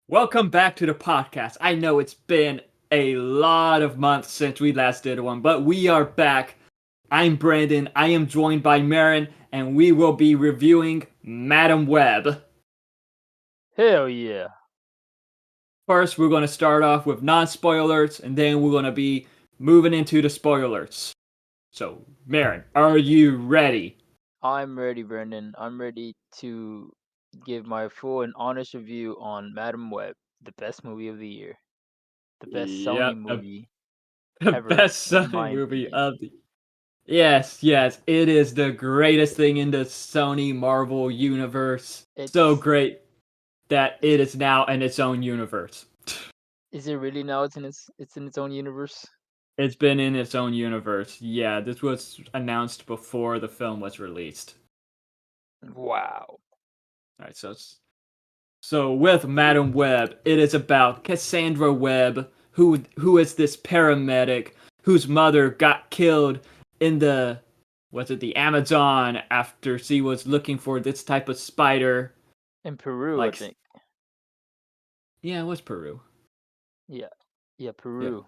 Welcome back to the podcast. I know it's been a lot of months since we last did one, but we are back. I'm Brandon. I am joined by Marin, and we will be reviewing Madam Web. Hell yeah. First, we're going to start off with non-spoilers, and then we're going to be moving into the spoilers. So, Marin, are you ready? I'm ready, Brandon. I'm ready to give my full and honest review on Madam Web, the best movie of the year. The best Sony Yep, movie the ever, best in Sony my movie opinion. of the. Yes, it is the greatest thing in the Sony Marvel universe. So It's great that it is now in its own universe. is it really now it's in its own universe? It's been in its own universe. Yeah, this was announced before the film was released. Wow. All right, so with Madam Web, it is about Cassandra Webb, who is this paramedic whose mother got killed in the Amazon after she was looking for this type of spider. In Peru, I Like, think. yeah, it was Peru. Yeah. Yeah, Yeah. Peru.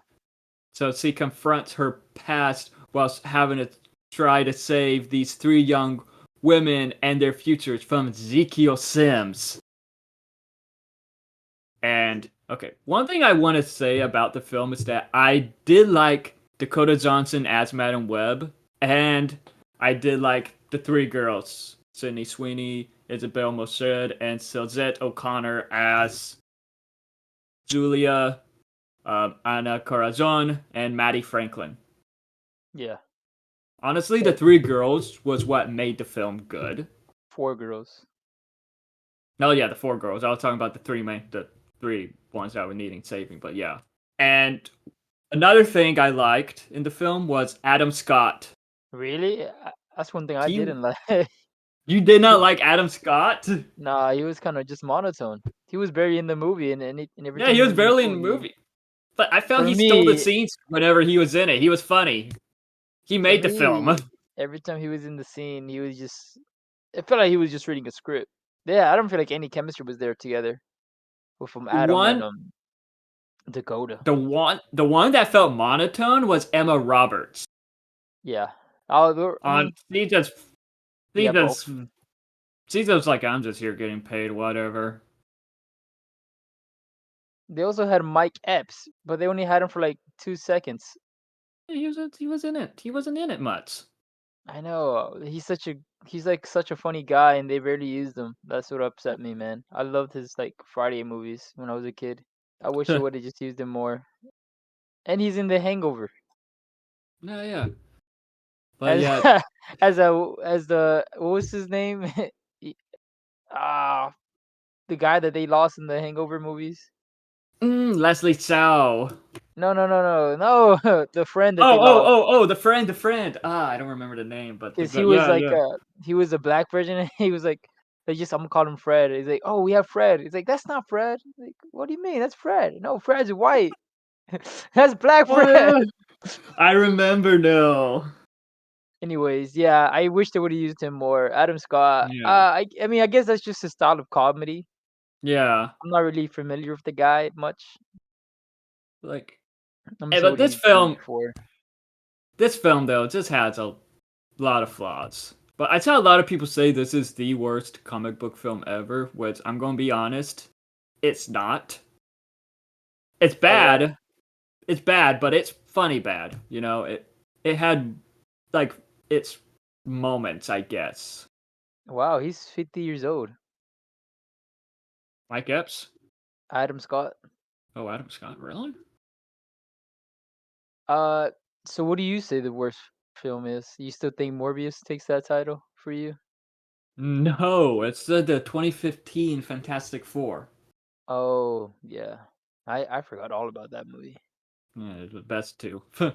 So she confronts her past whilst having to try to save these three young women and their futures from Ezekiel Sims. And okay, one thing I want to say about the film is that I did like Dakota Johnson as Madam Web, and I did like the three girls, Sydney Sweeney, Isabel Mossad, and Sylvette O'Connor as Julia, Anna Corazon, and Maddie Franklin. Yeah. Honestly, the Eh, three girls was what made the film good. Four girls. No, yeah, the four girls. I was talking about the three ones that were needing saving, but yeah. And another thing I liked in the film was Adam Scott. Really? That's one thing I He, didn't like. you did not He like Adam Scott? Nah, he was kind of just monotone. He was barely in the movie, and every Yeah, time he he was was in the barely in the movie, movie, but I felt for he stole the me, scenes whenever he was in it. He was funny. He for made the film. me, every time he was in the scene, he was just. It felt like he was just reading a script. Yeah, I don't feel like any chemistry was there together with Adam and One, Dakota. the one that felt monotone was Emma Roberts. Yeah. I On mean, she yeah, both. just she's just like, I'm just here getting paid, whatever. They also had Mike Epps, but they only had him for like 2 seconds. He was in it. He wasn't in it much. I know he's like such a funny guy, and they barely used him. That's what upset me, man. I loved his like Friday movies when I was a kid. I wish they would have just used him more. And he's in The Hangover No, yeah, but as yeah, as the what was his name? He- ah, the guy that they lost in the Hangover movies. Leslie Chow. No. The friend that Oh, they oh, lost oh, oh, the friend. Ah, I don't remember the name, but because he was yeah, like yeah. he was a black version. And he was like they just I'm gonna call him Fred. He's like, oh, we have Fred. He's like, that's not Fred. Like, what do you mean? That's Fred. No, Fred's white. That's Black Oh Fred. yeah, I remember now. Anyways, yeah, I wish they would have used him more. Adam Scott. Yeah, I mean, I guess that's just his style of comedy. yeah. I'm not really familiar with the guy much. Like, I'm hey, just but what he's done before. this film though, just has a lot of flaws. But I saw a lot of people say this is the worst comic book film ever, which I'm gonna be honest, it's not. It's Oh yeah. bad. It's bad, but it's funny bad. You know, it had like its moments, I guess. Wow, he's 50 years old. Mike Epps. Adam Scott. Oh, Adam Scott, really? Uh, so what do you say the worst film is? You still think Morbius takes that title for you? No, it's the 2015 Fantastic Four. Oh yeah, I forgot all about that movie. Yeah, it's the best two. Yeah.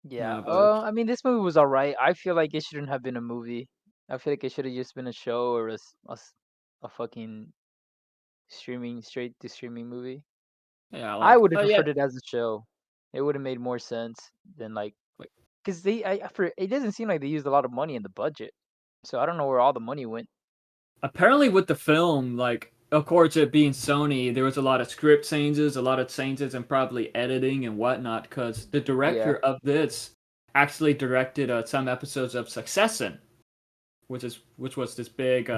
Yeah, but I mean, this movie was alright. I feel like it shouldn't have been a movie. I feel like it should have just been a show or a fucking straight to streaming movie. yeah, I like, would have but yeah, preferred it as a show. It would have made more sense than like like because it doesn't seem like they used a lot of money in the budget. So I don't know where all the money went. Apparently, with the film, like, of course, it being Sony, there was a lot of script changes, a lot of changes, and probably editing and whatnot. Because the Yeah. director of this actually directed some episodes of Succession, which was this big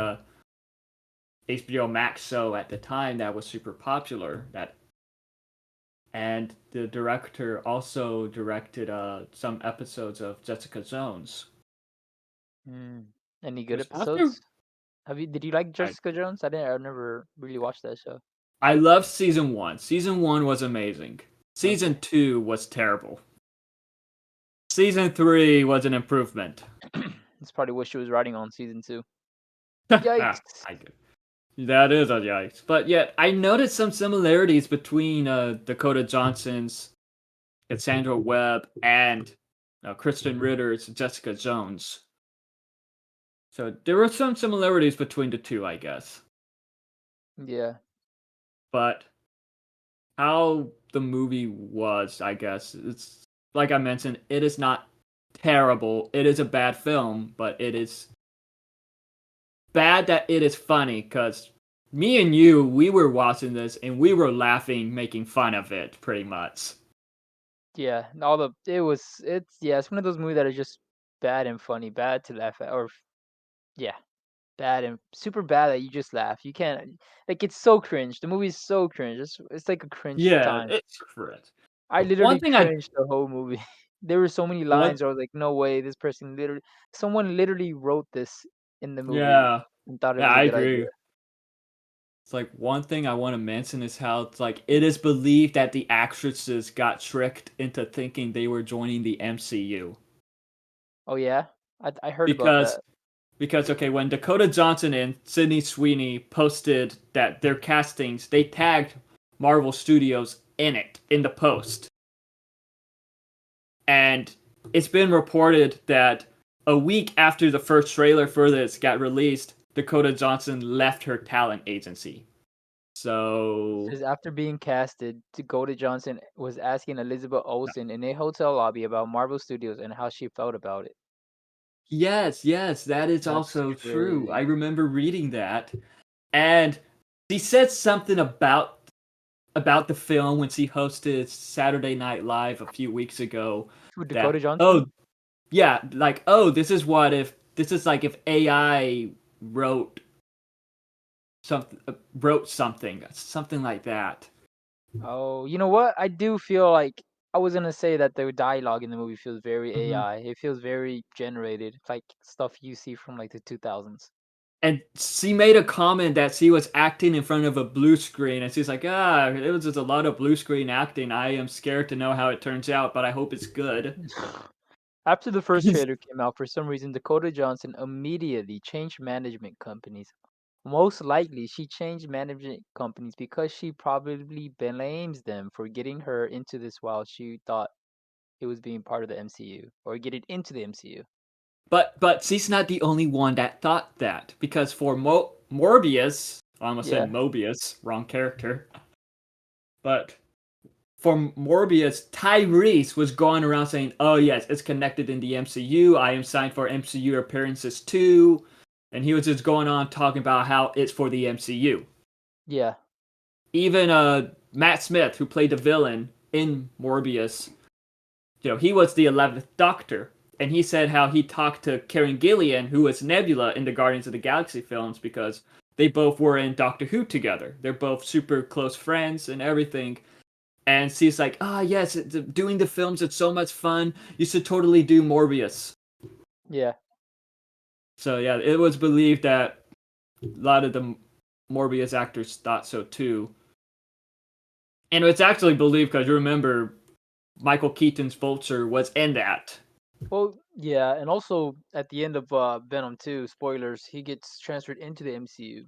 HBO Max show at the time that was super popular. And the director also directed some episodes of Jessica Jones. Mm. Any good Which after episodes? Did you like I Jessica Jones? I never really watched that show. I loved season one. Season one was amazing. Okay. Season two was terrible. Season three was an improvement. That's probably what she was writing on season 2. I Yikes. get that is a yikes. But yet, I noticed some similarities between Dakota Johnson's Cassandra Webb and Kristen Ritter's Jessica Jones. So there were some similarities between the two, I guess. Yeah. But how the movie was, I guess, it's like I mentioned, it is not terrible. It is a bad film, but it is bad that it is funny because me and you, we were watching this and we were laughing, making fun of it, pretty much. Yeah. It's one of those movies that are just bad and funny, bad to laugh at, yeah, bad and super bad that you just laugh. You can't like it's so cringe. The movie is so cringe. It's like a cringe Yeah, time. it's correct. I One literally thing I cringed the whole movie. There were so many one lines where I was like, no way, someone literally wrote this in the movie yeah and thought it yeah was a I good idea. agree. It's like one thing I want to mention is how it's like it is believed that the actresses got tricked into thinking they were joining the MCU Oh yeah, I heard about because that. okay, when Dakota Johnson and Sydney Sweeney posted that their castings, they tagged Marvel Studios in it in the post. And it's been reported that a week after the first trailer for this got released, Dakota Johnson left her talent agency. So Says after being casted, Dakota Johnson was asking Elizabeth Olsen in a hotel lobby about Marvel Studios and how she felt about it. yes, that is That's also true. I crazy. remember reading that. And she said something about the film when she hosted Saturday Night Live a few weeks ago Who, Dakota that Johnson? yeah, like this is like if AI wrote something like that. Oh, you know what? I do feel like I was gonna say that the dialogue in the movie feels very Mhm. AI. It feels very generated, like stuff you see from like the 2000s. And she made a comment that she was acting in front of a blue screen, and she's like, it was just a lot of blue screen acting. I am scared to know how it turns out, but I hope it's good. After the first trailer came out, for some reason, Dakota Johnson immediately changed management companies. Most likely, she changed management companies because she probably blames them for getting her into this while she thought it was being part of the MCU or getting into the MCU. But she's not the only one that thought that because for Morbius, I almost said Yeah, Mobius, wrong character. But for Morbius, Tyrese was going around saying, "Oh yes, it's connected in the MCU. I am signed for MCU appearances too," and he was just going on talking about how it's for the MCU. yeah, Even Matt Smith, who played the villain in Morbius, he was the 11th Doctor, and he said how he talked to Karen Gillian, who was Nebula in the Guardians of the Galaxy films, because they both were in Doctor Who together. They're both super close friends and everything. And she's like, yes, doing the films, it's so much fun. You should totally do Morbius. yeah. So yeah, it was believed that a lot of the Morbius actors thought so too. And it's actually believed because you remember Michael Keaton's Vulture was in that. Well, yeah, and also at the end of Venom 2, spoilers, he gets transferred into the MCU.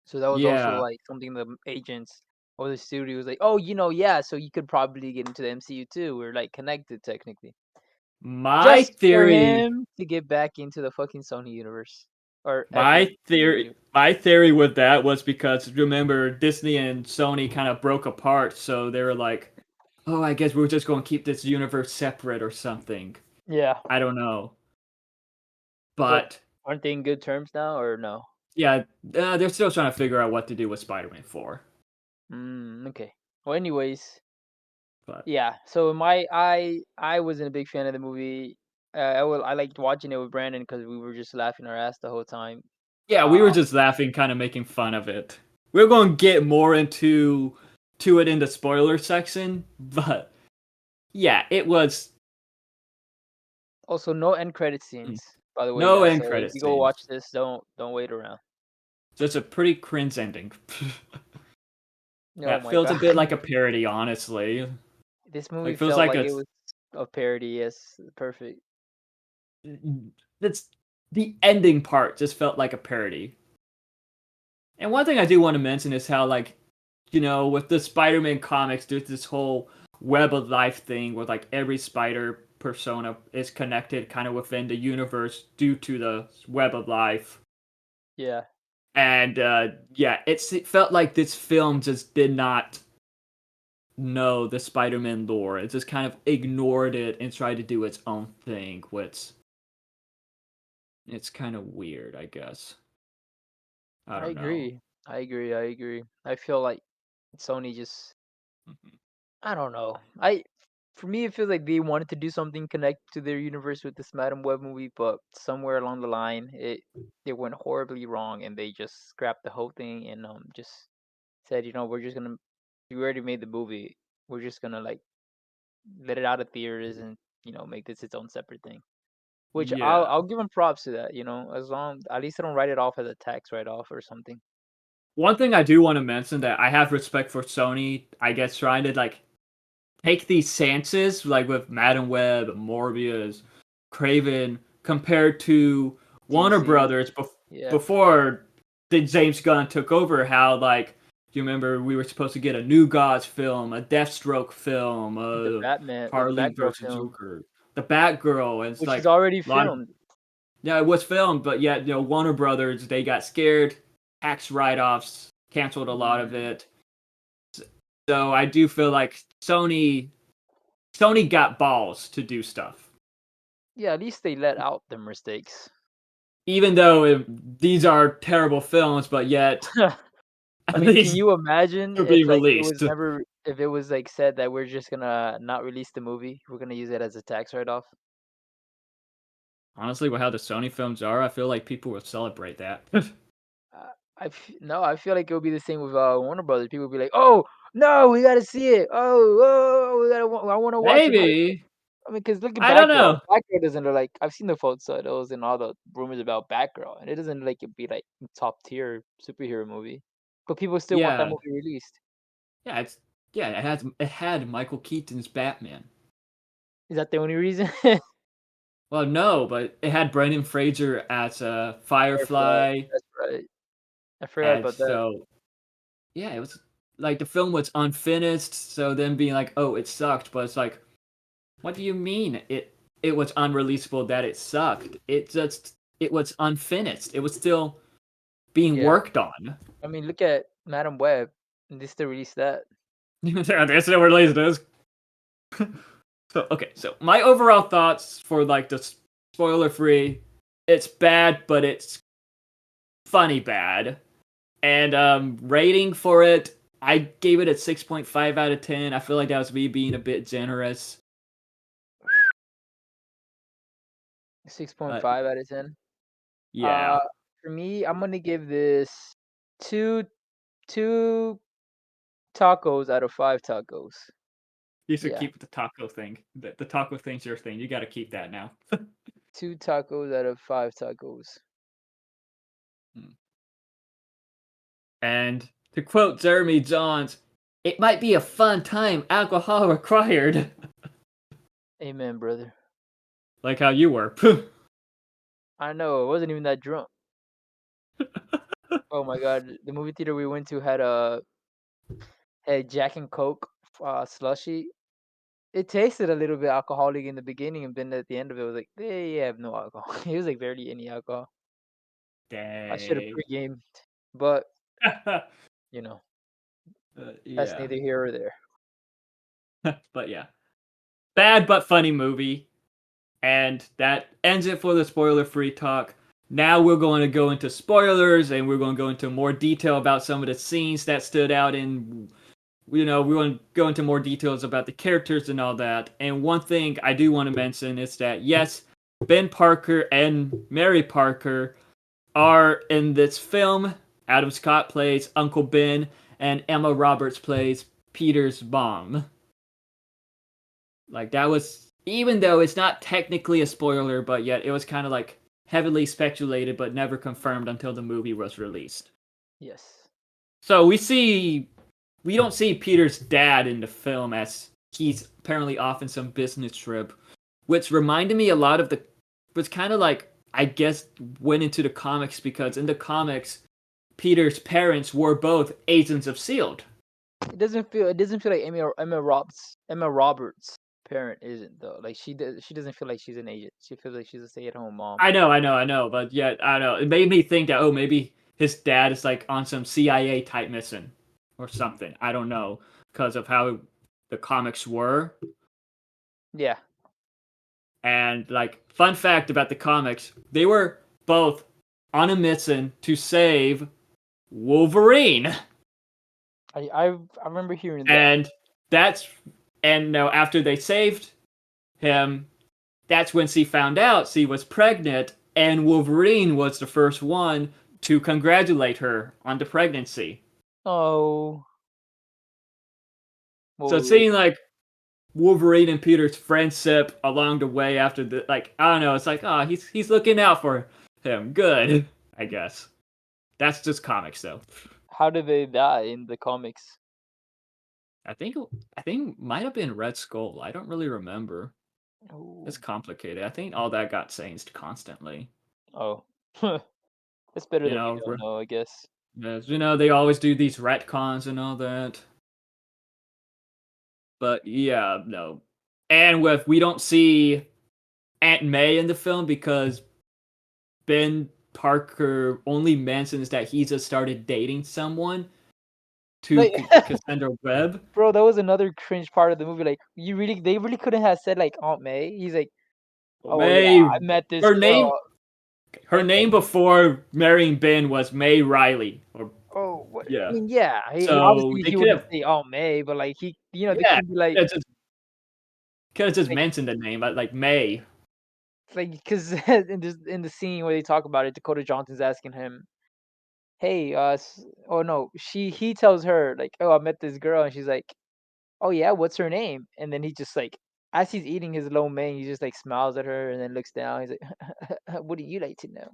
So that was also Yeah. like something the agents or the studio was like, oh, yeah, so you could probably get into the MCU too. We're like connected technically. My Just for theory him to get back into the fucking Sony universe or my theory MCU. my theory with that was because remember Disney and Sony kind of broke apart, so they were like, "Oh, I guess we're just going to keep this universe separate or something." Yeah. I don't know. But But Aren't they in good terms now or no? Yeah, they're still trying to figure out what to do with Spider-Man 4. Okay. Well, anyways, But yeah. So I wasn't a big fan of the movie. I liked watching it with Brandon because we were just laughing our ass the whole time. yeah, we were Uh, just laughing, kind of making fun of it. We're going to get more into it in the spoiler section, but yeah, it was Also, no end credit mm, scenes, by the way, no guys. end So if credit you go watch scenes. this, don't wait around. Just a pretty cringe ending. Oh That my feels a god, bit like a parody, honestly. this movie Like feels felt like like a it was a parody. Yes, perfect. that's the ending part just felt like a parody. And one thing I do want to mention is how, like, with the Spider-Man comics, there's this whole web of life thing where like every spider persona is connected kind of within the universe due to the web of life. Yeah, And yeah, it felt like this film just did not know the Spider-Man lore. It just kind of ignored it and tried to do its own thing, which it's kind of weird, I guess. I I don't know. agree. I agree. I agree. I feel like Sony just Mhm. I don't know. For me it feels like they wanted to do something connect to their universe with this Madam Web movie, but somewhere along the line it went horribly wrong and they just scrapped the whole thing and just said, we're just gonna we already made the movie. We're just gonna like let it out of theaters and make this its own separate thing. Which I'll Yeah. I'll give them props to that. As long at least I don't write it off as a tax write off or something. One thing I do want to mention that I have respect for Sony, I guess, trying to like take these stances, like with Madam Web, Morbius, Craven, compared to Warner DC, Brothers yeah, before the James Gunn took over. How like you remember we were supposed to get a New Gods film, a Deathstroke film, the a Batman, the Harley Batgirl versus film, Joker, the Batgirl, and it's which is like already a lot of filmed. yeah, it was filmed, but yet Warner Brothers they got scared, tax write-offs, canceled a lot of Mm, it. So I do feel like Sony got balls to do stuff, yeah, at least they let out their mistakes. even though these are terrible films, but yet I at mean, can least you imagine they're being if like it was released. never if it was like said that we're just gonna not release the movie, we're gonna use it as a tax write off? Honestly, with how the Sony films are, I feel like people will celebrate that. No, I feel like it would be the same with Warner Brothers. People would be like, "Oh no, we gotta see it. Oh, I want to watch it." Maybe I mean, because look at I don't Batgirl. know. Batgirl doesn't look like I've seen the photos and all the rumors about Batgirl, and it doesn't look like it'd be like top tier superhero movie. But people still want that Yeah, movie released. yeah, it had Michael Keaton's Batman. Is that the only reason? Well, no, but it had Brendan Fraser as Firefly. Firefly, That's right. I forgot and about that. so yeah, it was like the film was unfinished. So then being like, oh, it sucked, but it's like, what do you mean it was unreleasable? That it sucked? It was unfinished. It was still being Yeah. worked on. I mean, look at Madam Web. And they still released that. That's what released is. So okay, so my overall thoughts for like the spoiler free, it's bad, but it's funny bad. And rating for it, I gave it a 6.5 out of 10. I feel like that was me being a bit generous. 6.5 out of 10. Uh, Yeah, for me, I'm gonna give this two two tacos out of 5 tacos. you should Yeah, keep the taco thing. The taco thing's your thing. You got to keep that now. 2 tacos out of 5 tacos. And to quote Jeremy Johns, it might be a fun time, alcohol required. Amen, brother. Like how you were. I know, I wasn't even that drunk. Oh my god, the movie theater we went to had Jack and Coke slushy. It tasted a little bit alcoholic in the beginning, and then at the end of it, was like they have no alcohol. It was like barely any alcohol. I should have Dang. pre-gamed, but you know that's Yeah. neither here or there. But yeah. Bad but funny movie. And that ends it for the spoiler free talk. now we're going to go into spoilers and we're going to go into more detail about some of the scenes that stood out in we want to go into more details about the characters and all that. And one thing I do want to mention is that yes, Ben Parker and Mary Parker are in this film. Adam Scott plays Uncle Ben, and Emma Roberts plays Peter's mom. Like that was, even though it's not technically a spoiler, but yet it was kind of like heavily speculated but never confirmed until the movie was released. Yes. So we don't see Peter's dad in the film as he's apparently off in some business trip, which reminded me a lot of was kind of like, I guess, went into the comics, because in the comics Peter's parents were both agents of S.H.I.E.L.D. It doesn't feel like Emma Roberts' parent isn't though. Like she doesn't feel like she's an agent. She feels like she's a stay-at-home mom. I know, but yet I don't know. It made me think that, oh, maybe his dad is like on some CIA type mission or something. I don't know, because of how the comics were. Yeah. And like, fun fact about the comics, they were both on a mission to save Wolverine. I remember hearing that. And that's and now after they saved him, that's when she found out she was pregnant, and Wolverine was the first one to congratulate her on the pregnancy. Oh. So seeing like Wolverine and Peter's friendship along the way after the, like, I don't know, it's like, oh, he's looking out for him. Good, I guess. That's just comics though. How did they die in the comics? I think it might have been Red Skull. I don't really remember. Oh. It's complicated. I think all that got changed constantly. Oh. It's better You that we know, don't know, I guess. they always do these retcons and all that. But yeah, no. And we don't see Aunt May in the film because Ben Parker only mentions that he just started dating someone to Like, Cassandra Webb. bro, that was another cringe part of the movie. Like, they really couldn't have said like Aunt May. He's like, oh yeah, May, I met this her girl. name before marrying Ben was May Riley. Or Oh, what? I yeah. mean, yeah. So Obviously they he could wouldn't have, say Aunt May, but like they yeah, couldn't be like, could have just like, mentioned the name, but like May. because in the scene where they talk about it, Dakota Johnson's asking him, "Hey, oh no," he tells her like, "Oh, I met this girl," and she's like, "Oh yeah, what's her name?" And then he just like, as he's eating his lo mein, he just like smiles at her and then looks down. He's like, "What do you like to know?"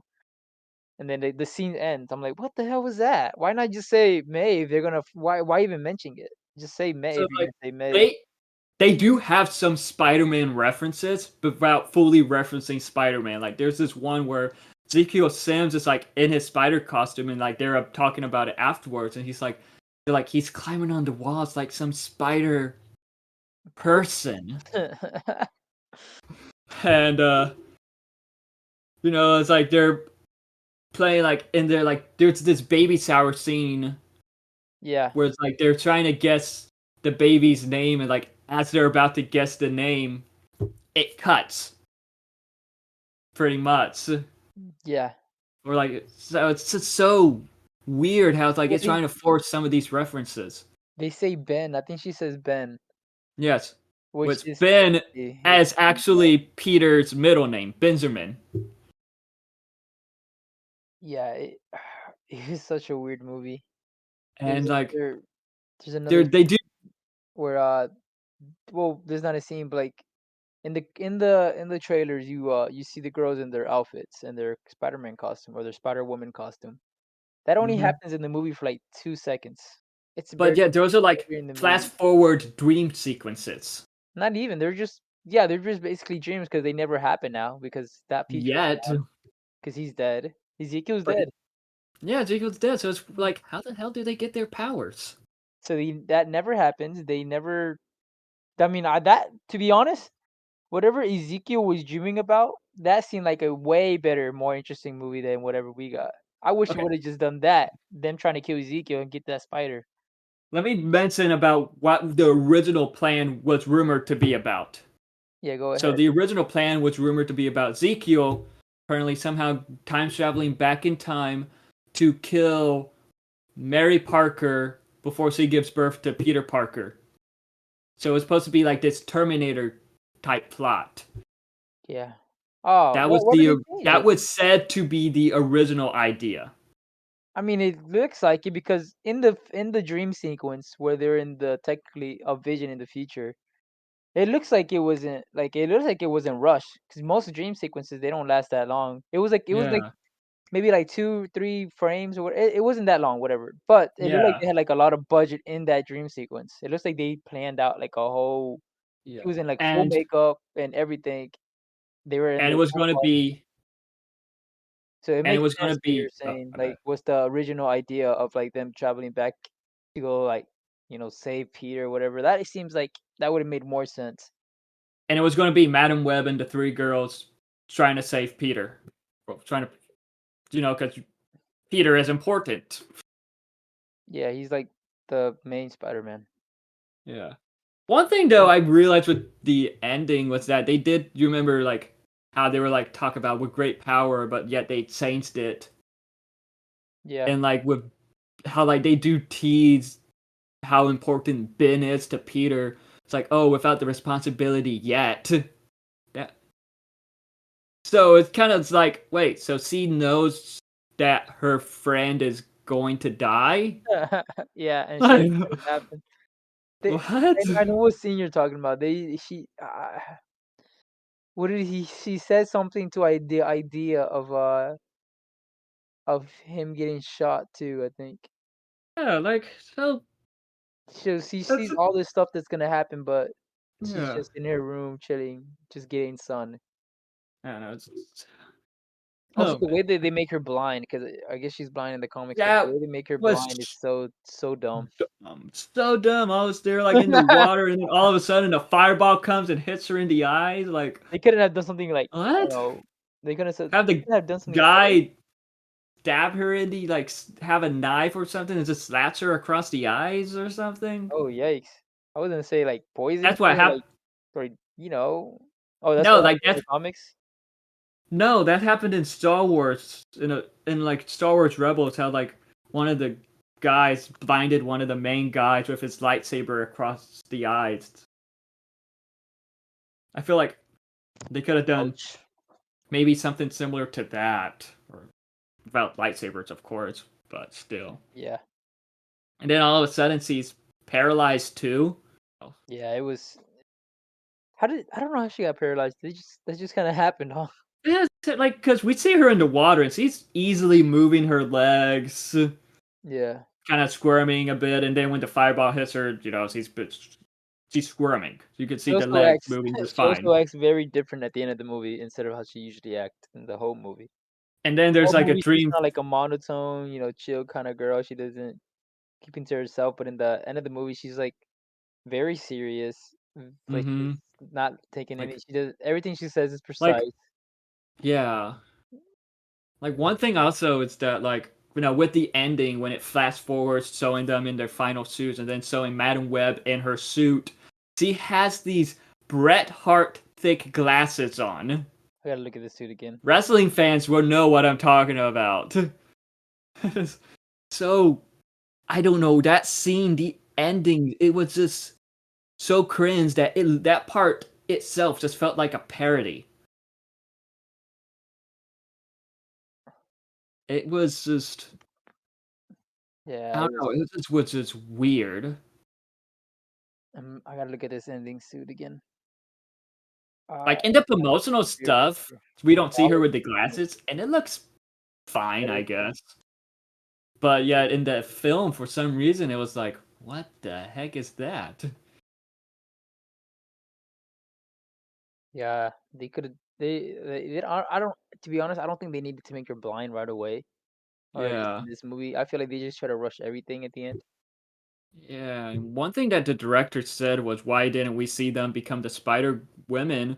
And then the scene ends. I'm like, "What the hell was that? Why not just say May if they're gonna? Why even mention it? Just say May So if you're like gonna say May." they do have some Spider-Man references, but without fully referencing Spider-Man. Like there's this one where Ezekiel Sims is like in his spider costume, and like they're talking about it afterwards, and they're like he's climbing on the walls like some spider person, and it's like they're playing like in there, like there's this baby shower scene Yeah. where it's like they're trying to guess the baby's name, and like as they're about to guess the name, it cuts pretty much. Yeah. Or like, so it's just so weird how it's like Well, it's trying to force some of these references. they say Ben. I think she says Ben, Yes, which which is Ben his as actually Peter's middle name, Benjamin. yeah. It is such a weird movie. There's And like another there's another they do, where well, there's not a scene, but like in the trailers, you see the girls in their outfits and their Spider-Man costume or their Spider-Woman costume. That only hmm happens in the movie for like 2 seconds. It's but barely yeah, those are like in the flash movie. forward dream sequences. Not even. They're just basically dreams because they never happen now because that future is Yet, gone because he's dead. Ezekiel's but dead. yeah, Jacob's dead. So it's like, how the hell do they get their powers? So that never happens. They never. I mean, that to be honest, whatever Ezekiel was dreaming about, that seemed like a way better, more interesting movie than whatever we got. I wish he Okay, would have just done that, them trying to kill Ezekiel and get that spider. let me mention about what the original plan was rumored to be about. Yeah, go So ahead. the original plan was rumored to be about Ezekiel apparently somehow time traveling back in time to kill Mary Parker before she gives birth to Peter Parker. So it's supposed to be like this Terminator type plot. Yeah. Oh, That was what did the they change that it? was said to be the original idea. I mean, it looks like it because in the dream sequence where they're in the technically a vision in the future, it looks like it wasn't rushed because most dream sequences they don't last that long. It was like Yeah. maybe like 2-3 frames or what. It wasn't that long, whatever. But it looked like Yeah. they had like a lot of budget in that dream sequence. It looks like they planned out like a whole. She Yeah. was in like full And makeup and everything. They were in and it their was full going to costume. be So it and it makes was going sense to that you're be oh, saying my like bad. what's the original idea of like them traveling back to go like save Peter or whatever. That seems like that would have made more sense. And it was going to be Madam Web and the three girls trying to save Peter. Well, trying to cuz Peter is important. Yeah, he's like the main Spider-Man. Yeah. One thing though I realized with the ending was that they did you remember like how they were like talk about with great power but yet they changed it Yeah. and like with how like they do tease how important Ben is to Peter. It's like, oh, without the responsibility yet. Yeah. So it's kind of it's like, wait, so she knows that her friend is going to die? Yeah, and she doesn't let What? it happen. They, What? I know what scene you're talking about. What did he? She said something to the idea of him getting shot too. I think. Yeah, like so So she that's sees all this stuff that's gonna happen, but she's yeah. just in her room chilling, just getting sun. I don't know. Also, Oh the man. way that they make her blind, because I guess she's blind in the comics, but the Yeah, way they make her blind is was so dumb. so dumb. I was there like in the water, and then all of a sudden a fireball comes and hits her in the eyes. Like They couldn't have done something like I don't what? know. They couldn't have Have they the couldn't have done something better. guy stab her in the like have a knife or something and just slaps her across the eyes or something. Oh yikes! I was gonna say like poison That's what her, happened. like or. Oh, that's No, what like happened in that's the comics. no, that happened in Star Wars. In like Star Wars Rebels, how like one of the guys blinded one of the main guys with his lightsaber across the eyes. I feel like they could have done Ouch. maybe something similar to that, or without lightsabers, of course, but still. Yeah, And then all of a sudden, she's paralyzed too. Oh. yeah. It was. How did I don't know how she got paralyzed. That just kind of happened, huh? Yeah, like because we see her in the water and she's easily moving her legs, Yeah. kind of squirming a bit, and then when the fireball hits her, she's squirming. You can see She the also legs acts. moving just She also fine. acts very different at the end of the movie instead of how she usually acts in the whole movie. And then there's Whole like a movie, she's dream. kind of like a monotone, chill kind of girl. She doesn't keeping to herself. But in the end of the movie, she's like very serious. Like she's Mm-hmm. not taking any. Like She does everything she says is like precise. yeah. Like one thing also is that like with the ending when it fast forwards showing them in their final suits and then showing Madam Web in her suit, she has these Bret Hart thick glasses on. I gotta look at this suit again. Wrestling fans will know what I'm talking about. So I don't know that scene, the ending, it was just so cringe that that part itself just felt like a parody. It was just Yeah, I it don't was. know, it was just weird. I gotta look at this ending suit again. Like in the Yeah, promotional weird. stuff, we don't see That her was with the glasses, and it looks fine, I better. guess. But yeah, in the film, for some reason, it was like, what the heck is that? Yeah, they could have. I don't. To be honest, I don't think they needed to make her blind right away. Or at least Yeah, in this movie, I feel like they just try to rush everything at the end. yeah. And one thing that the director said was, why didn't we see them become the Spider Women?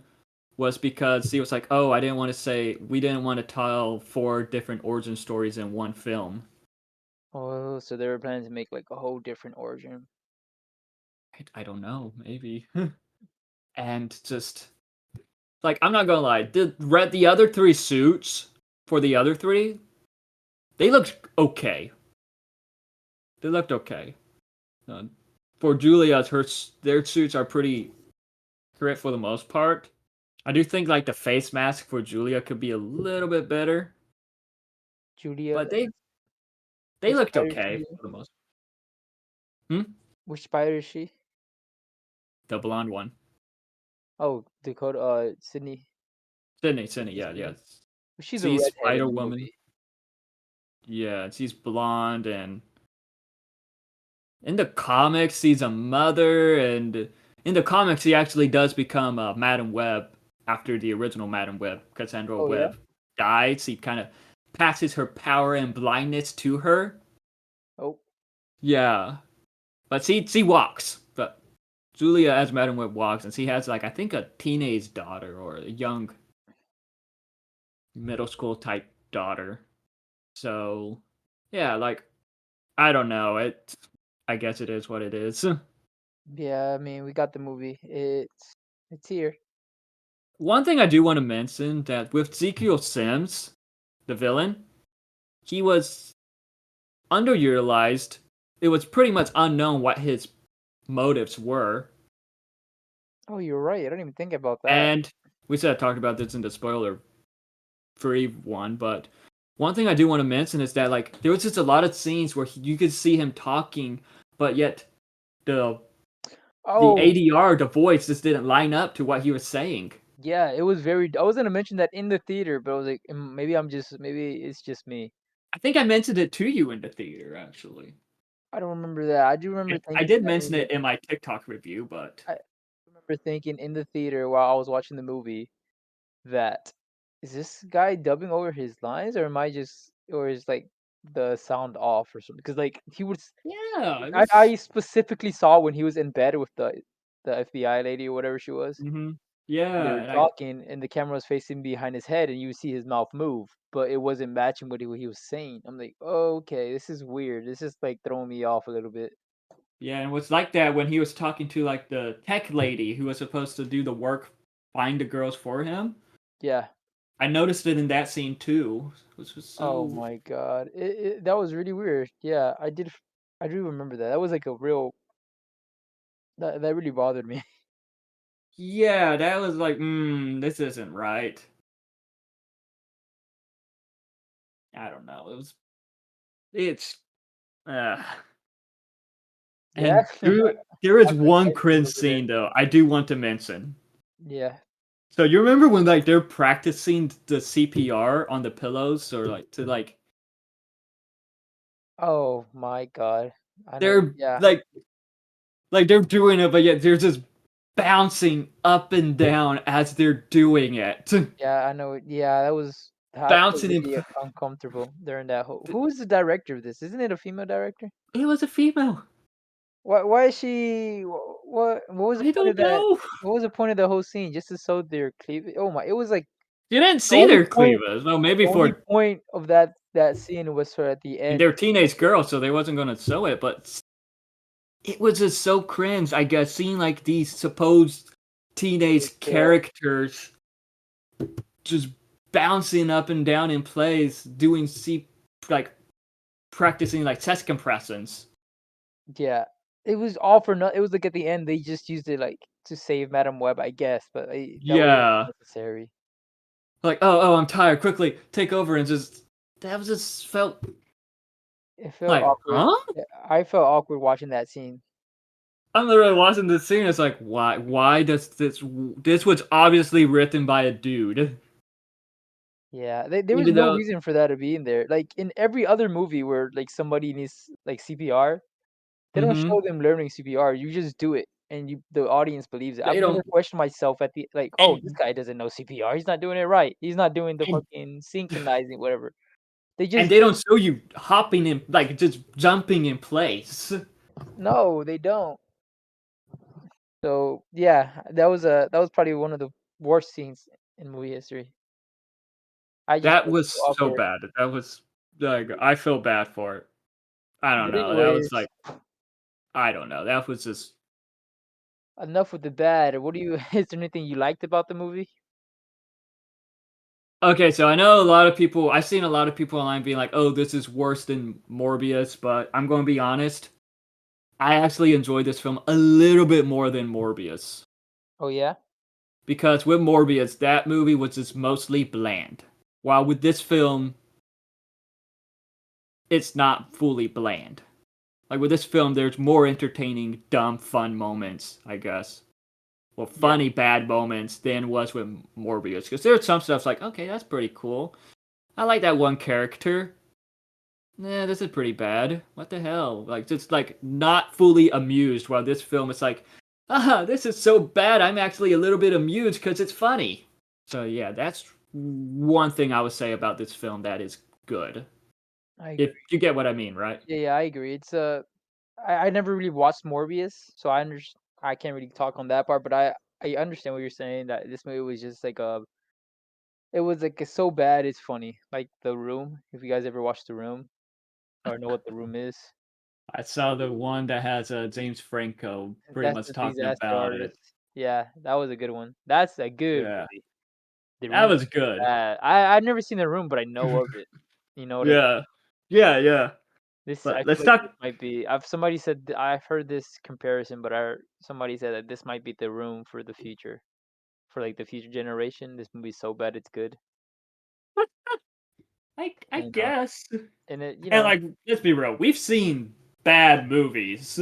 Was because he was like, oh, we didn't want to tell four different origin stories in one film. Oh, so they were planning to make like a whole different origin. I don't know, maybe. And just Like, I'm not gonna lie, the other three suits for the other three, they looked okay. They looked okay. Uh, for Julia's, their suits are pretty correct for the most part. I do think like the face mask for Julia could be a little bit better, Julia, but they which looked spider is okay she? for the most. Hmm? Which spider is she? The blonde one, Oh, Dakota. Sydney. Sydney, Sydney yeah, yeah. Sweeney. She's a She's redhead in Spider the Woman. movie. Yeah, she's blonde, and in the comics, she's a mother, and in the comics, she actually does become Madam Web after the original Madam Web. Cassandra Oh yeah. Webb died. She kind of passes her power and blindness to her. Oh, Yeah, but she walks. But Julia as Madam Web walks, and she has like I think a teenage daughter or a young middle school type daughter. So yeah, like I don't know. I guess it is what it is. yeah. I mean, we got the movie. It's here. One thing I do want to mention that with Ezekiel Sims, the villain, he was underutilized. It was pretty much unknown what his motives were. Oh, you're right. I don't even think about that. And we said I talked about this in the spoiler free one, but one thing I do want to mention is that like there was just a lot of scenes where you could see him talking, but yet the the Oh, ADR, the voice just didn't line up to what he was saying. yeah. It was very. I was gonna mention that in the theater, but I was like, maybe maybe it's just me. I think I mentioned it to you in the theater actually. I don't remember that. I do remember I thinking did that mention it in my TikTok review, but I remember thinking in the theater while I was watching the movie that is this guy dubbing over his lines, or am I just, or is like the sound off or something? Because like he was, yeah, it I was. specifically saw when he was in bed with the FBI lady or whatever she was. They Yeah, were and talking, and the camera was facing behind his head, and you would see his mouth move, but it wasn't matching what he was saying. I'm like, oh, okay, this is weird. This is like throwing me off a little bit. yeah, and it was like that when he was talking to like the tech lady who was supposed to do the work, find the girls for him. Yeah. I noticed it in that scene too, which was Oh so. my god. That was really weird. Yeah, I do remember that. That was like a real that really bothered me. Yeah, that was like, this isn't right. I don't know. It's uh Yeah. and there is I'm one excited to cringe go over there. scene though I do want to mention. Yeah. So you remember when like they're practicing the CPR on the pillows or like to Oh my god. I know. they're Yeah. like they're doing it, but yet they're just bouncing up and down as they're doing it. Yeah, I know. Yeah, that was I felt Bouncing really and uncomfortable during that whole. Who is the director of this? Isn't it a female director? it was a female. Why is she what was the I point of don't that? know. What was the point of the whole scene? Just to show their cleavage? Oh my, it was like You didn't the see only their point cleavage. Well, the maybe only for point of that scene was for at the end. they're teenage girls, so they wasn't gonna show it, but it was just so cringe, I guess, seeing like these supposed teenage Yeah, characters just bouncing up and down in plays, doing like practicing like chest compressions. yeah. It was all for nothing. It was like at the end they just used it like to save Madam Web, I guess, but that wasn't Yeah, necessary. like oh I'm tired, quickly take over and just that was just felt It felt like awkward. huh. Yeah, I felt awkward watching that scene. I'm literally watching this scene. It's like why does this was obviously written by a dude, Yeah, there was even no though reason for that to be in there. Like in every other movie where like somebody needs like CPR, they don't mm-hmm, show them learning CPR. You just do it, and the audience believes it. I've they never don't questioned myself at the like, oh, this and guy doesn't know CPR. He's not doing it right. He's not doing the and fucking synchronizing whatever. They and just they don't show you hopping in like just jumping in place. no, they don't. So yeah, that was probably one of the worst scenes in movie history. I just That felt was so so awkward. bad. That was like I feel bad for it. I don't But know. That was anyways, like I don't know. That was just enough with the bad. What do you? Is there anything you liked about the movie? Okay, so I know a lot of people. I've seen a lot of people online being like, "Oh, this is worse than Morbius," but I'm going to be honest. I actually enjoyed this film a little bit more than Morbius Oh yeah. because with Morbius, that movie was just mostly bland. While with this film, it's not fully bland. Like with this film, there's more entertaining, dumb, fun moments, I guess. Well, Yeah. funny, bad moments than was with Morbius. Because there's some stuff's like, okay, that's pretty cool. I like that one character. Nah, this is pretty bad. What the hell? Like, just like not fully amused. While this film is like, this is so bad. I'm actually a little bit amused because it's funny. So yeah, that's one thing I would say about this film that is good. I If agree. you get what I mean, right? Yeah, yeah, I agree. It's I never really watched Morbius, so I can't really talk on that part, but I understand what you're saying that this movie was just like a it was like so bad it's funny. Like The Room, if you guys ever watched The Room or know what The Room is. I saw the one that has James Franco pretty That's much the talking Disaster about it. Artist. Yeah, that was a good one. That's a good Yeah, movie. The that Room was is good. bad. I've never seen The Room, but I know of it. You know what I mean? Yeah, yeah, yeah. This I But feel let's like this talk. might be. I've somebody said I've heard this comparison, but somebody said that this might be The Room for the future, for like the future generation. This movie's so bad it's good. I You know, guess. and it And like, let's be real, we've seen bad movies.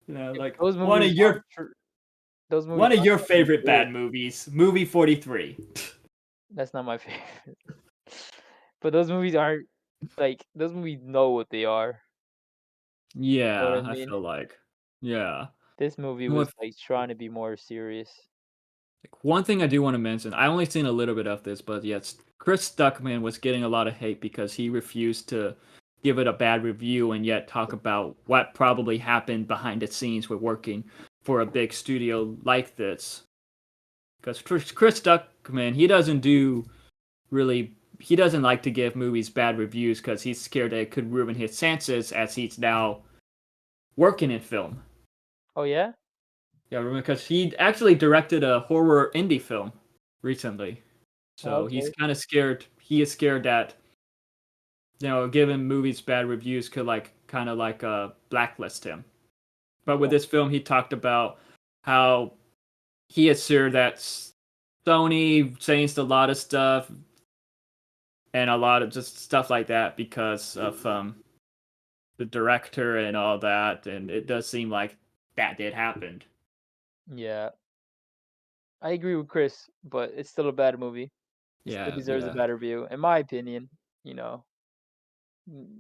Like those movies aren't tr- those movies one of aren't your trying to be favorite good. bad movies, movie 43. That's not my favorite. But those movies aren't like those movies know what they are. You know what Yeah, I I mean? feel like. Yeah. This movie And was with like trying to be more serious. one thing I do want to mention, I only seen a little bit of this, but yes, Chris Stuckman was getting a lot of hate because he refused to give it a bad review and yet talk about what probably happened behind the scenes with working for a big studio like this. Because Chris Stuckman, he doesn't do really, he doesn't like to give movies bad reviews because he's scared that it could ruin his chances as he's now working in film. Oh yeah? Yeah, because he actually directed a horror indie film recently. So he's Okay. kind of scared. He is scared that giving movies bad reviews could like kind of like blacklist him. But with Yeah. this film, he talked about how he is sure that Sony changed a lot of stuff and a lot of just stuff like that because of the director and all that, and it does seem like that did happen. Yeah. I agree with Chris, but it's still a bad movie. Still Yeah, deserves a yeah, bad review, in my opinion. You know,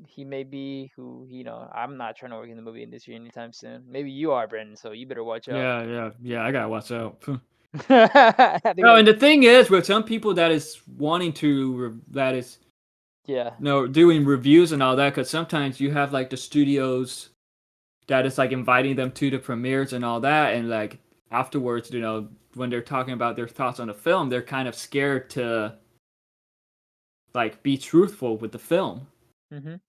he may be who I'm not trying to work in the movie industry anytime soon. Maybe you are, Brandon, so you better watch out. yeah, yeah, yeah. I gotta watch out. I think No, and the thing is, with some people that is wanting to, that is, yeah. doing reviews and all that, because sometimes you have like the studios that is like inviting them to the premieres and all that, and like afterwards, when they're talking about their thoughts on the film, they're kind of scared to like be truthful with the film. Mhm.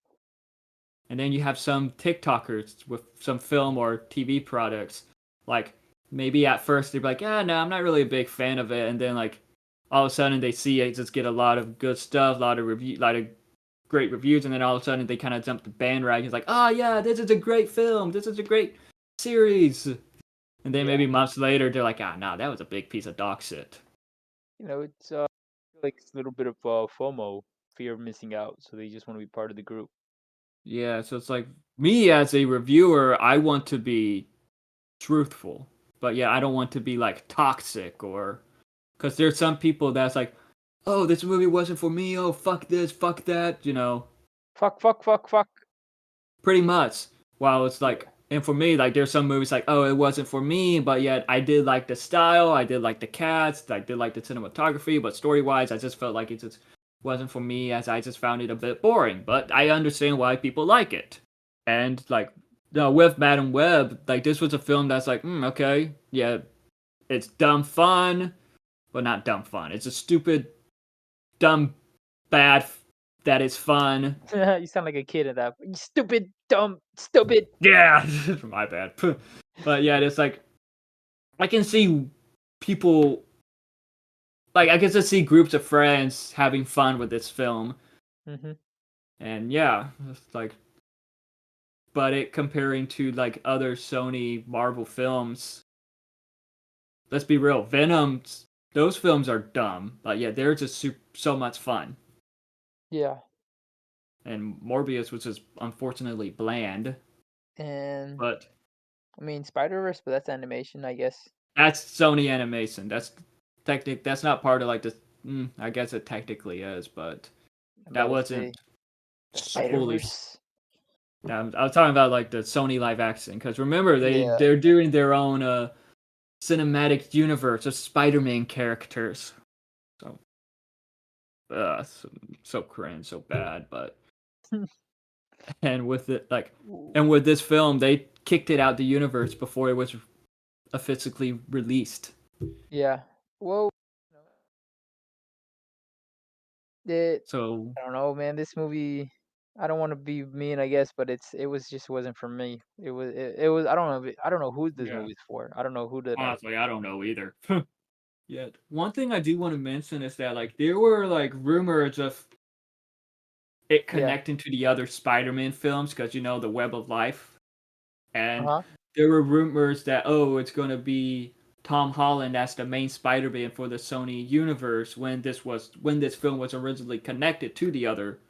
And then you have some TikTokers with some film or TV products. Like maybe at first they'd be like, "Yeah, no, I'm not really a big fan of it," and then like all of a sudden they see it just get a lot of good stuff, a lot of great reviews, and then all of a sudden they kind of jump the bandwagon. It's like, "Oh yeah, this is a great film. This is a great series." And then Yeah. maybe months later they're like, "Ah, no, that was a big piece of dog shit." It's like a little bit of FOMO, fear of missing out, so they just want to be part of the group. Yeah, so it's like me as a reviewer, I want to be truthful. But yeah, I don't want to be like toxic or because there's some people that's like, oh, this movie wasn't for me. Oh, fuck this, fuck that. Fuck, fuck, fuck, fuck. Pretty much. While it's Yeah. like, and for me, like there's some movies like, oh, it wasn't for me, but yet I did like the style, I did like the cast, I did like the cinematography, but story wise, I just felt like it just wasn't for me as I just found it a bit boring. But I understand why people like it. And like, with Madam Web, like this was a film that's like, okay, yeah, it's dumb fun, but not dumb fun. It's a stupid, dumb, bad that is fun. You sound like a kid at that. You stupid, dumb, stupid. Yeah, my bad. But yeah, it's like I can see people like I get to see groups of friends having fun with this film, Mhm. and yeah, it's like, but it comparing to like other Sony Marvel films, let's be real, Venom's those films are dumb, but yeah, they're just so much fun. Yeah. And Morbius was just unfortunately bland, And but I mean Spider-Verse, but that's animation, I guess. that's Sony animation. That's not part of like the. I guess it technically is, but I'm that about to say wasn't the fully. Spider-Verse. I was talking about like the Sony live action because remember Yeah. they're doing their own cinematic universe of Spider-Man characters. So so cringe, so bad, but and with it like and with this film they kicked it out the universe before it was officially released. Yeah. Well, it So I don't know, man. This movie, I don't want to be mean, I guess, but it was just wasn't for me. It was. I don't know. I don't know who this yeah, movie's for. I don't know who the director. honestly, I don't know either. Yeah, one thing I do want to mention is that like there were like rumors of it Yeah. connecting to the other Spider-Man films because you know the Web of Life, Uh and huh. there were rumors that it's going to be Tom Holland as the main Spider-Man for the Sony universe when this film was originally connected to the other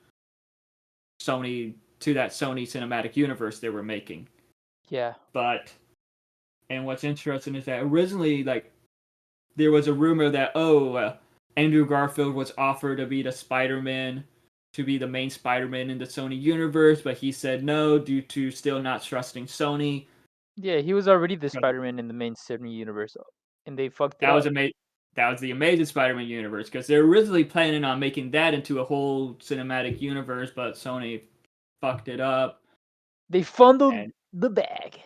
Sony cinematic universe they were making. Yeah. But and what's interesting is that originally like there was a rumor that Andrew Garfield was offered to be the Spider-Man, to be the main Spider-Man in the Sony universe, but he said no due to still not trusting Sony. Yeah. He was already the But Spider-Man in the main Sony universe, and they fucked it that was up. ama- that was the Amazing Spider-Man universe because they're originally planning on making that into a whole cinematic universe, but Sony fucked it up. They fondled And the bag.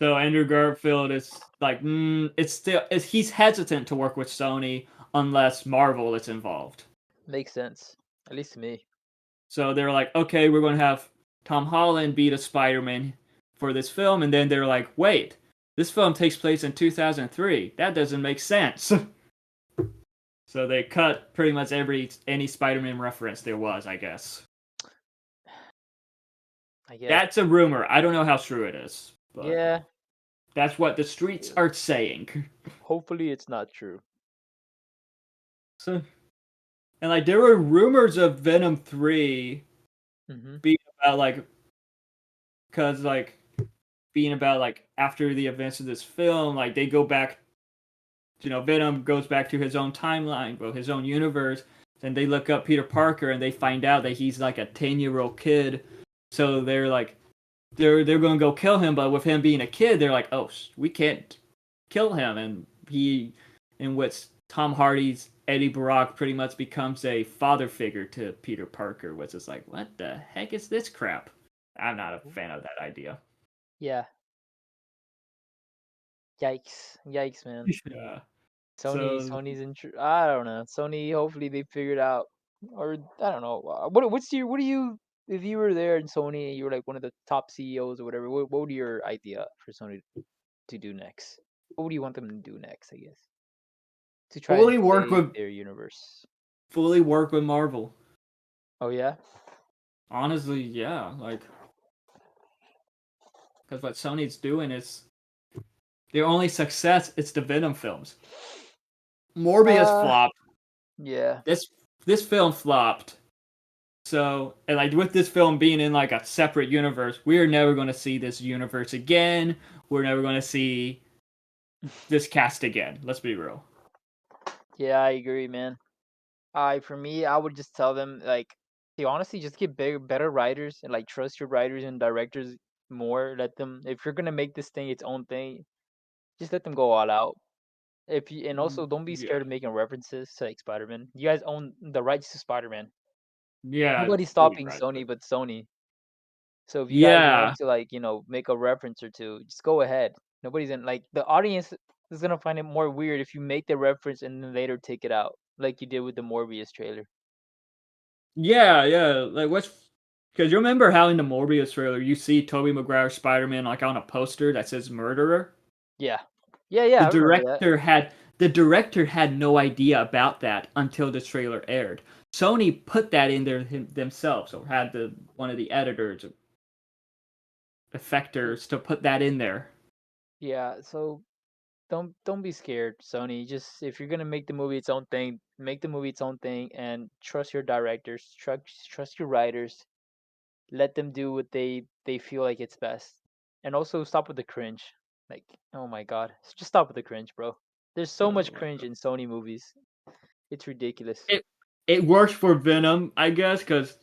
so Andrew Garfield is like, he's hesitant to work with Sony unless Marvel is involved. Makes sense, at least to me. So they're like, okay, we're going to have Tom Holland be the Spider-Man for this film, and then they're like, wait, this film takes place in 2003. That doesn't make sense. So they cut pretty much any Spider-Man reference there was, I guess. I guess. That's a rumor. I don't know how true it is, but Yeah. that's what the streets are saying. Hopefully, it's not true. So, and like there were rumors of Venom 3 Mhm. being about like cuz like being about like after the events of this film, like they go back, Venom goes back to his own timeline, well, his own universe, and they look up Peter Parker and they find out that he's like a 10-year-old kid. So they're like they're going to go kill him, but with him being a kid, they're like, "Oh, we can't kill him." And in which Tom Hardy's Eddie Brock pretty much becomes a father figure to Peter Parker, which is like, what the heck is this crap? I'm not a fan of that idea. Yeah. Yikes. Yikes, man. Yeah. So Sony's in. I don't know. Sony. Hopefully they figured out, or I don't know. What do you? If you were there in Sony and you were like one of the top CEOs or whatever, what would your idea for Sony to do next? What would you want them to do next? I guess to try and fully work save with their universe. fully work with Marvel. Oh yeah. Honestly, yeah, like because what Sony's doing is their only success. It's the Venom films. Morbius Uh. flopped. Yeah. This film flopped. So, and like with this film being in like a separate universe, we are never going to see this universe again. We're never going to see this cast again. Let's be real. Yeah, I agree, man. For me, I would just tell them like, see, honestly, just get bigger, better writers and like trust your writers and directors more. Let them, if you're gonna make this thing its own thing, just let them go all out. If you and also don't be Yeah, scared of making references to like Spider-Man. You guys own the rights to Spider-Man. yeah, Nobody's fully stopping right. Sony but Sony. So if you guys want Yeah, to like, make a reference or two, just go ahead. Nobody's in like the audience is gonna find it more weird if you make the reference and then later take it out, like you did with the Morbius trailer. yeah. Like what's because you remember how in the Morbius trailer you see Tobey Maguire's Spider-Man like on a poster that says murderer. Yeah. Yeah, yeah, The I remember that. director had the director had no idea about that until the trailer aired. Sony put that in there themselves, or had the one of the editors, or effectors, to put that in there. Yeah, so don't be scared, Sony. Just if you're gonna make the movie its own thing, make the movie its own thing, and trust your directors, trust your writers. Let them do what they feel like it's best, and also stop with the cringe. Like, oh my god, just stop with the cringe, bro. There's so Oh much my cringe god! in Sony movies. It's ridiculous. It works for Venom, I guess, because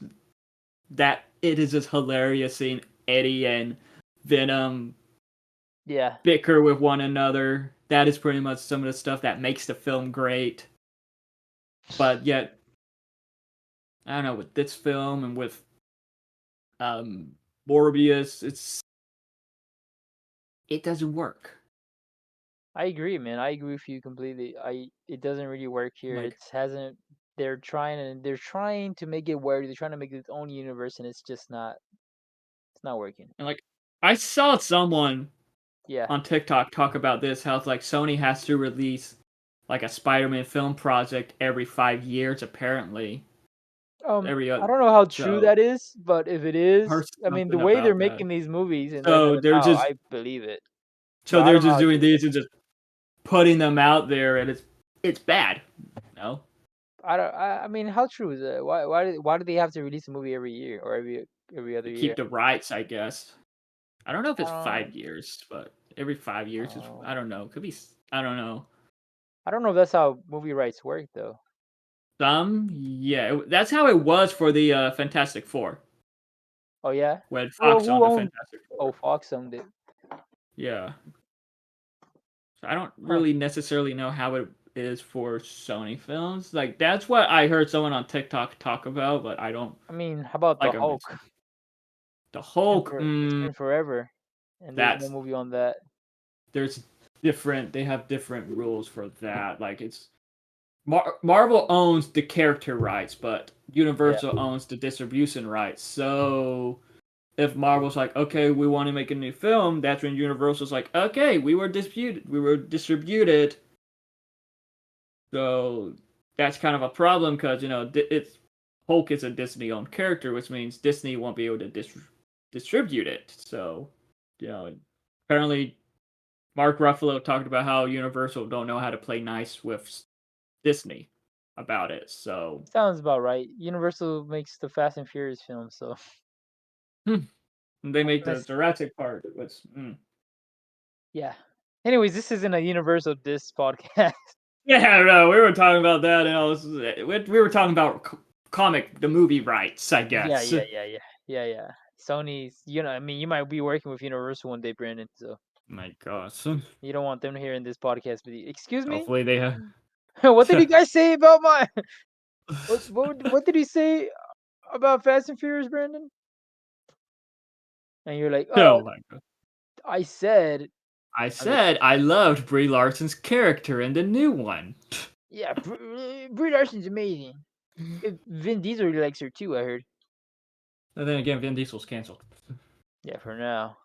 that it is just hilarious seeing Eddie and Venom Yeah, bicker with one another. That is pretty much some of the stuff that makes the film great. But yet, I don't know, with this film and with um Morbius, it doesn't work. I agree, man. I agree with you completely. It doesn't really work here. Like It hasn't. They're trying to make it work. They're trying to make its own universe, and it's just not. It's not working. and like I saw someone Yeah. on TikTok talk about this, how it's like Sony has to release like a Spider-Man film project every 5 years, apparently. Every I don't know how true so that is, but if it heard is, I mean, the something way they're about that. making these movies and letting So them they're out, just I believe it. so But I they're don't know just how doing true it is. these and just putting them out there, and it's bad. No, I don't. I mean, how true is that? Why do they have to release a movie every year or every other to year? keep the rights, I guess. I don't know if I it's five don't. years, but every 5 years is. Oh, I don't know. Could be. I don't know. I don't know if that's how movie rights work though. Yeah, that's how it was for the Fantastic Four Oh yeah. when Well, Fox who owned the owned? Fantastic Oh, Four. Fox owned it. Yeah, so I don't Huh. really necessarily know how it is for Sony films. Like that's what I heard someone on TikTok talk about, but I don't. I mean, how about the Like I Hulk? mentioned, the Hulk. It's been forever, and there's no That's movie on that. there's different. They have different rules for that. Like it's Marvel owns the character rights, but Yeah. Universal owns the distribution rights. So if Marvel's like, okay, we want to make a new film, that's when Universal's like, okay, we were distributed. So that's kind of a problem because it's Hulk is a Disney-owned character, which means Disney won't be able to distribute it. So you know, apparently Mark Ruffalo talked about how Universal don't know how to play nice with Disney about it. So Sounds about right. Universal makes the Fast and Furious films, so they make the unless Jurassic Park, which yeah. Anyways, this isn't a Universal Disc podcast. yeah, no, we were talking about that, and we were talking about comic the movie rights, I Yeah, guess. yeah, yeah, yeah, yeah, yeah. Sony's, I mean, you might be working with Universal one day, Brandon. So My gosh. you don't want them hearing this podcast. But excuse me, Hopefully they have. what did you guys say about my? What did he say about Fast and Furious, Brandon? And you're like, oh, Oh my god. I said, I I'm just said kidding. I loved Brie Larson's character in the new one. Yeah, Brie Larson's amazing. Vin Diesel really likes her too. I heard. And then again, Vin Diesel's canceled. Yeah, for now.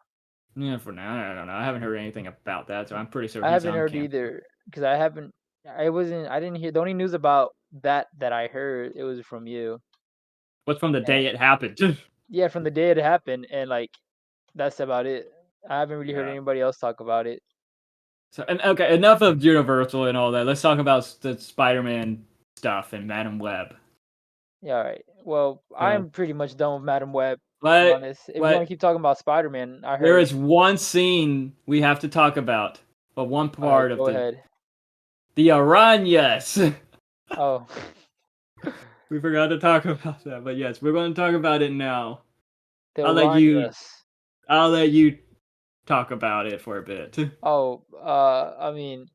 Yeah, for now, I don't know. I haven't heard anything about that, so I'm pretty sure I he's haven't on heard cancel. either because I haven't. I wasn't. I didn't hear the only news about that I heard. It was from you. What's from the And day it happened? yeah, from the day it happened, and like that's about it. I haven't really heard Yeah. anybody else talk about it. So, and okay, enough of Universal and all that. Let's talk about the Spider-Man stuff and Madam Web. Yeah, all right. Well, So, I'm pretty much done with Madam Web. To be but honest, if you want but to keep talking about Spider-Man, I there heard. is one scene we have to talk about, but one All right, part of go ahead. the Arañas. Oh, We forgot to talk about that, but yes, we're going to talk about it now. the I'll let you Ranyas. I'll let you talk about it for a bit. Oh, I mean,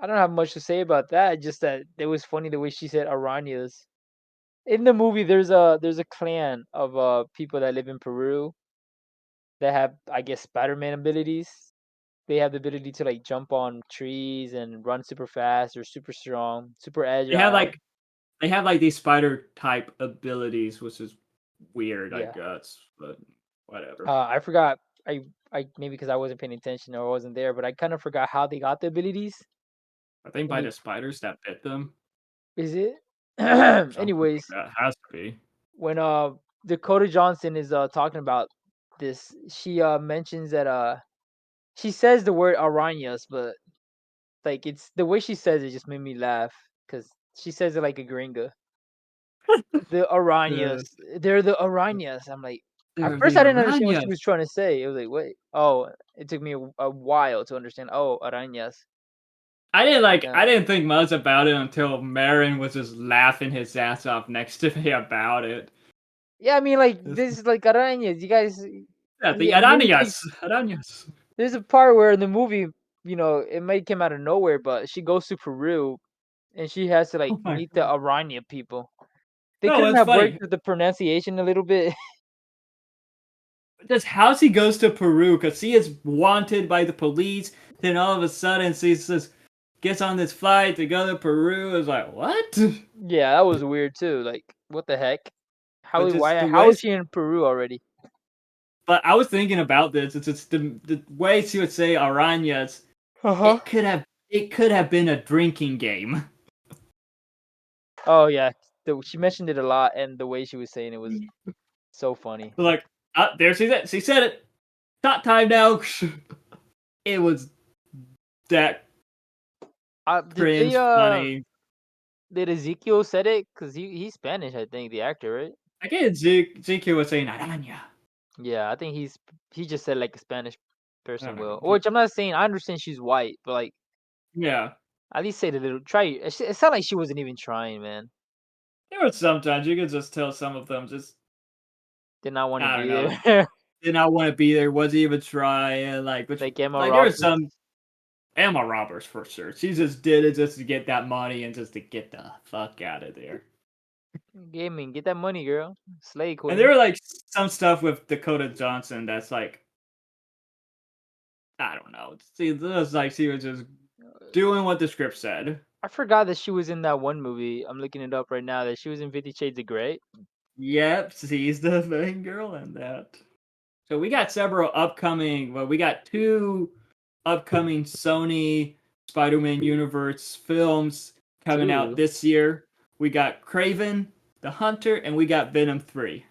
I don't have much to say about that. Just that it was funny the way she said Arañas. In the movie, there's a clan of people that live in Peru that have, I guess, Spider-Man abilities. They have the ability to like jump on trees and run super fast or super strong, super They have agile. like they have like these spider type abilities, which is weird, I Yeah. guess, but whatever. I forgot. I maybe because I wasn't paying attention or I wasn't there, but I kind of forgot how they got the abilities. I think And by the spiders that bit them. is it? Something like Anyways, that has to be. when Dakota Johnson is talking about this, she mentions that she says the word arañas, but like it's the way she says it just made me laugh because she says it like a gringa. The Yeah. arañas, they're the arañas. I'm like, at They're first the I didn't understand what she arañas. was trying to say. It was like, wait, oh, it took me a while to understand. Oh, arañas. I Yeah, didn't think much about it until Marin was just laughing his ass off next to me about it. yeah. I mean, like It's- this is like arañas. You guys, yeah, the and then it arañas. takes. Arañas. There's a part where in the movie, it may come out of nowhere, but she goes to Peru and she has to like Oh my meet the god. Araña people. They No, couldn't it's have worked funny. with the pronunciation a little bit. Just how he goes to Peru because he is wanted by the police. Then all of a sudden, he just gets on this flight to go to Peru. It's like what? Yeah, that was weird too. Like, what the heck? But How just why the how way. is she in Peru already? But I was thinking about this. It's just the way she would say arañas. Uh-huh. It could have been a drinking game. Oh yeah, she mentioned it a lot, and the way she was saying it was so funny. Like there she said. She said it. Shot time now. It was that Did they cringe funny. did Ezekiel said it? Cause he's Spanish, I think, the actor, right? I get Zeke was saying araña. Yeah, I think he just said like a Spanish person will. Araña. Which I'm not saying I understand she's white, but like Yeah. at least say the little try. It sounded like she wasn't even trying, man. There were sometimes you could just tell some of them just Did not want to I don't be know there. did not want to be there, wasn't even trying. Like Emma Like there were Roberts. some Emma Roberts for sure. She just did it just to get that money and just to get the fuck out of there. Gaming, get that money, girl. Slay And there queen. were like some stuff with Dakota Johnson that's like I don't know. See, it was like she was just doing what the script said. I forgot that she was in that one movie. I'm looking it up right now. That she was in 50 Shades of Grey. Yep, she's the main girl in that. So we got several upcoming. Well, we got two upcoming Sony Spider-Man Universe films coming out Two. this year. We got Craven the Hunter, and we got Venom 3.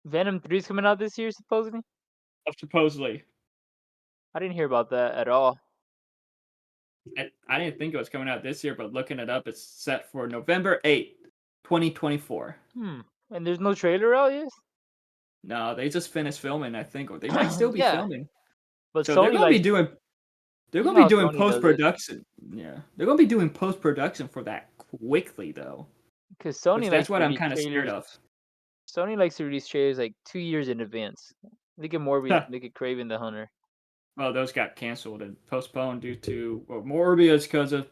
Venom 3 is coming out this year, supposedly. Supposedly, I didn't hear about that at all. I didn't think it was coming out this year, but looking it up, it's set for November 8th, 2024. And there's no trailer out yet. No, they just finished filming, I think, or they might still be Yeah, filming. but So they're Sony gonna be likes. doing They're You gonna know be how doing Sony post does it, production. Yeah, they're gonna be doing post production for that quickly though, because which Sony likes that's to what I'm release kind of scared trailers. of. Sony likes to release trailers like 2 years in advance. Look at Morbius. Look at Craven the Hunter. Well, those got canceled and postponed due to Morbius because of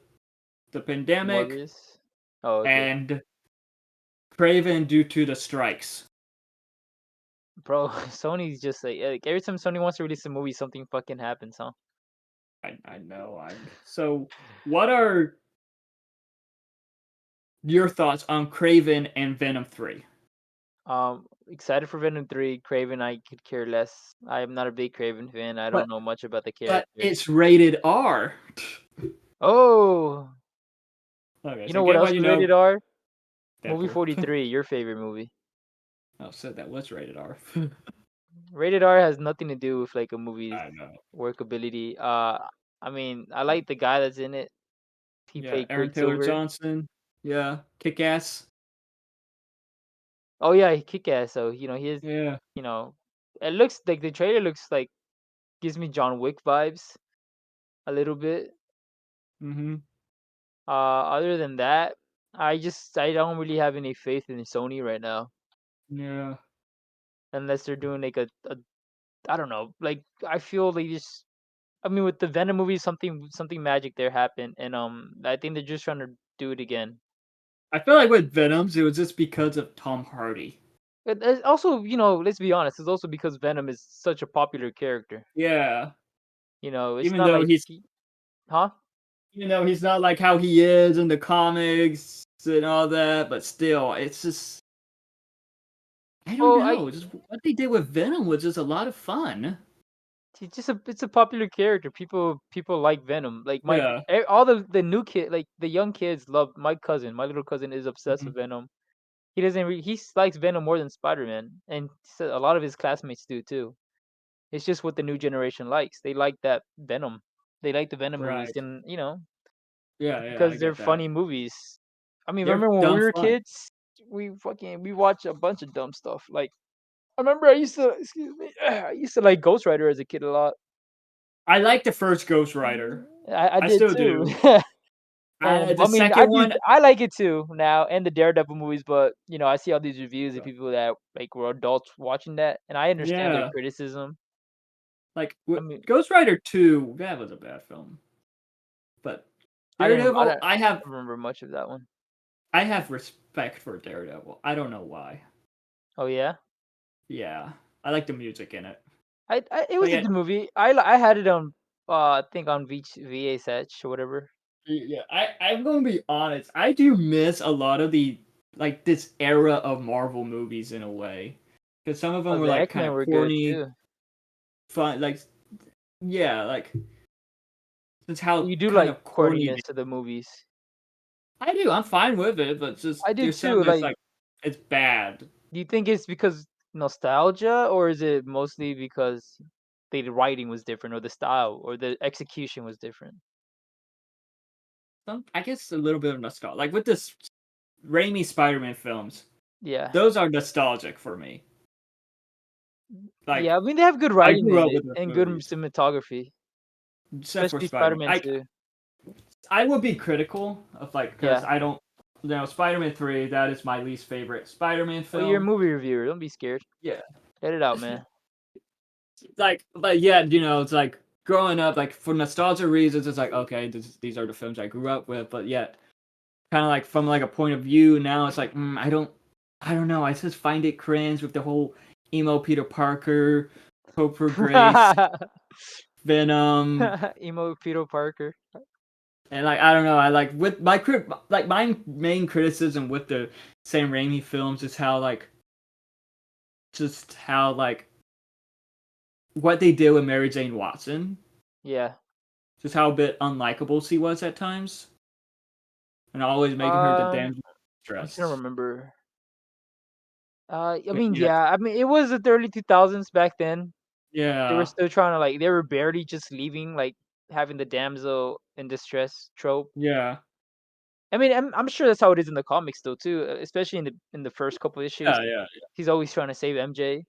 the pandemic Morbius. Oh, okay. and Craven due to the strikes. Bro, Sony's just like every time Sony wants to release a movie, something fucking happens, huh? I know. I'm so. What are your thoughts on Craven and Venom 3? Excited for Venom 3. Craven, I could care less. I am not a big Craven fan. I don't But know much about the but character. it's rated R. Oh, Okay, you so know what get else what is you know. rated R? Movie Deadpool. 43, your favorite movie. Oh, so that was rated R. Rated R has nothing to do with like a movie's I know. workability. I mean, I like the guy that's in it. He Yeah, played Aaron Taylor Quicksilver. Johnson. Yeah, kick ass. Oh yeah, he kick ass. So he is. Yeah. You know, it looks like the trailer looks like gives me John Wick vibes a little bit. Mhm. Other than that, I don't really have any faith in Sony right now, Yeah. unless they're doing like a I don't know, like I feel like just I mean with the Venom movie something magic there happened, and I think they're just trying to do it again. I feel like with Venoms, it was just because of Tom Hardy. It's also let's be honest, it's also because Venom is such a popular character. Yeah. It's Even not though like he's huh? he's not like how he is in the comics and all that, but still, it's just I don't Well, know. Just what they did with Venom was just a lot of fun. it's a popular character. People like Venom. Like Yeah. all the new kid, like the young kids love my cousin. My little cousin is obsessed Mhm. with Venom. He doesn't he likes Venom more than Spider-Man, and a lot of his classmates do too. It's just what the new generation likes. They like that Venom. They like the Venom movies, Right. and Yeah, yeah, I because they're get that. funny movies. I mean, They're remember when we dumb were fun. kids? We watched a bunch of dumb stuff. Like I remember I used to excuse me, I used to like Ghost Rider as a kid a lot. I like the first Ghost Rider. I I did still too. do. The I mean, I second do. one, I like it too now, and the Daredevil movies. But I see all these reviews of people that like were adults watching that, and I understand their yeah, criticism. like I mean, Ghost Rider 2, that was a bad film. But I Daredevil, don't remember much of that one. I have respect for Daredevil. I don't know why. Oh yeah, Yeah, I like the music in it. it But was a yeah, good movie. I had it on I think on VHS or whatever. yeah, I'm gonna be honest. I do miss a lot of the like this era of Marvel movies in a way, because some of them Oh, were the like X kind Men of were good corny, too. fun. Like yeah, like that's how You do kind like of corny. corniness to the movies. I do. I'm fine with it, but just I do there's some too. that's Like, like it's bad. do you think it's because nostalgia, or is it mostly because the writing was different, or the style, or the execution was different? Some, I guess a little bit of nostalgia. Like with this Raimi Spider-Man films, Yeah. those are nostalgic for me. Yeah, Like I mean, they have good I writing grew in up it with those and good movies, cinematography, except for especially Spider-Man. Spider-Man 2. I would be critical of like because Yeah. I don't. Spider-Man 3. That is my least favorite Spider-Man Oh, you're a film. movie reviewer. Don't be scared. Yeah, Get it out, man. like, but yeah, it's like growing up, like for nostalgia reasons, it's like okay, these are the films I grew up with, but yet kind of like from like a point of view now, it's like I don't know. I just find it cringe with the whole emo Peter Parker, Topher Grace, Venom, Emo Peter Parker. and like I don't know. I like with my main criticism with the Sam Raimi films is how like just how like what they did with Mary Jane Watson, Yeah. just how a bit unlikable she was at times, and always making her the Uh, damsel in I'm trying to distress. remember. I But mean, yeah, yeah. I mean, it was the early 2000s back then. They were yeah, still trying to like. They were barely just leaving, like having the damsel in distress trope. yeah, I mean, I'm sure that's how it is in the comics though too. Especially in the first couple issues, yeah. he's always trying to save MJ,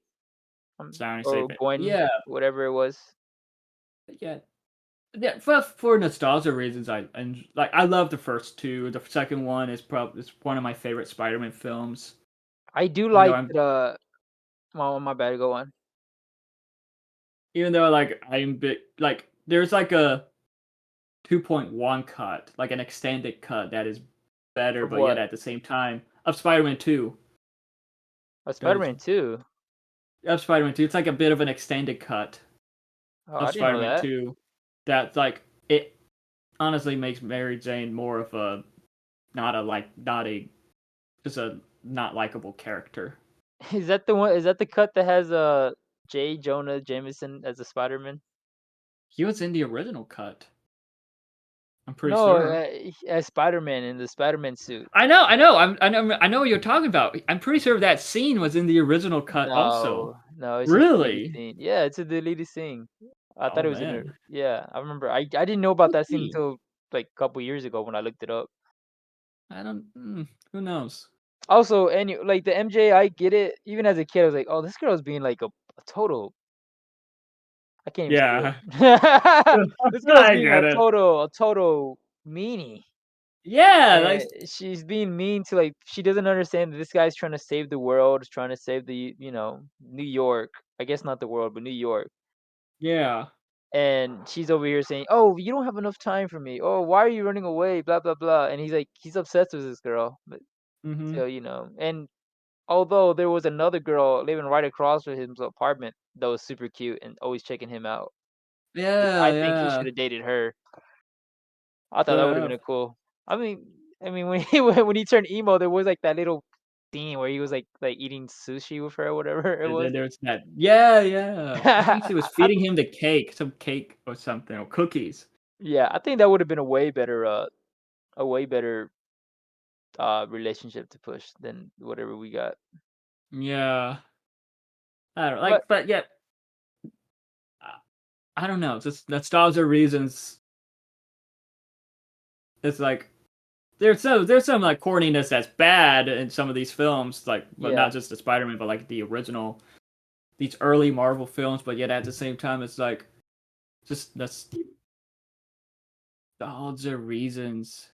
Sound safe. or Gwen, Yeah, whatever it was. yeah. Yeah, for nostalgia reasons, and like I love the first two. The second one is probably it's one of my favorite Spider-Man films. I do Even though like I'm the. My bad. Go on. even though like I'm bit like there's like a 2.1 cut, like an extended cut that is better, Of but yet what? at the same time of Spider-Man 2. There's Spider-Man 2. of Spider-Man 2. It's like a bit of an extended cut Oh, of I didn't know Spider-Man that. 2 that like it honestly makes Mary Jane more of a not a just a not likable character. Is that the one? Is that the cut that has J. Jonah Jameson as a Spider-Man? He was in the original cut. I'm pretty No, sure. as Spider-Man in the Spider-Man suit. I know what you're talking about. I'm pretty sure that scene was in the original cut also. No, no, it's a deleted Really? scene. Yeah, it's a deleted scene. I thought Oh it was in a. man. Yeah, I remember. I didn't know about Could that scene be. until like a couple years ago when I looked it up. I don't. Who knows? Also, like the MJ, I get it. Even as a kid, I was like, oh, this girl's being like a total. I can't even say Yeah. it. This girl's I being get it. a total meanie. Yeah. Like. And she's being mean to like she doesn't understand that this guy's trying to save the world, trying to save the New York. I guess not the world, but New York. Yeah. And she's over here saying, "Oh, you don't have enough time for me. Oh, why are you running away? Blah blah blah." And he's like, he's obsessed with this girl, but Mm-hmm. still, And although there was another girl living right across from his apartment that was super cute and always checking him out, which Yeah. I think he Yeah. should have dated her. I thought Should that would have have. been a cool. I mean, when he when he turned emo, there was like that little. scene where he was like eating sushi with her or whatever it And was. then there's that. Yeah, yeah. I think she was I, feeding him the cake, some cake or something, or cookies. yeah, I think that would have been a way better relationship to push than whatever we got. Yeah. I don't But like, but yeah, I I don't know. Just nostalgia reasons. It's like there's some like corniness that's bad in some of these films, like but yeah, not just the Spider-Man, but like the original, these early Marvel films. But yet at the same time, it's like just nostalgia reasons.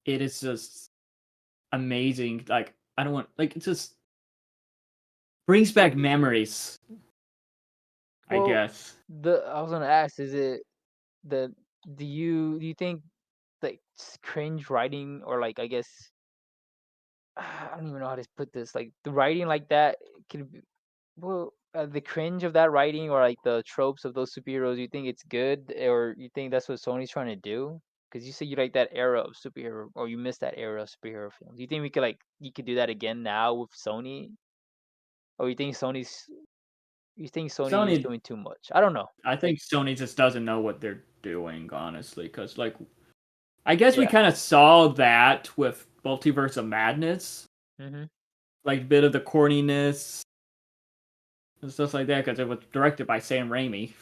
It is just amazing. Like I don't want like it just brings back memories. I well, guess. the I was gonna ask, is it the do you think like cringe writing or like I guess I don't even know how to put this like the writing like that can be, well the cringe of that writing or like the tropes of those superheroes, you think it's good or you think that's what Sony's trying to do? Because you say you like that era of superhero or you miss that era of superhero films. Do you think we could like you could do that again now with Sony, or you think Sony is Sony, doing too much? I don't know. I Like think Sony just doesn't know what they're doing, honestly. Because like I guess we yeah. kind of saw that with Multiverse of Madness, Mhm. like a bit of the corniness and stuff like that, because it was directed by Sam Raimi.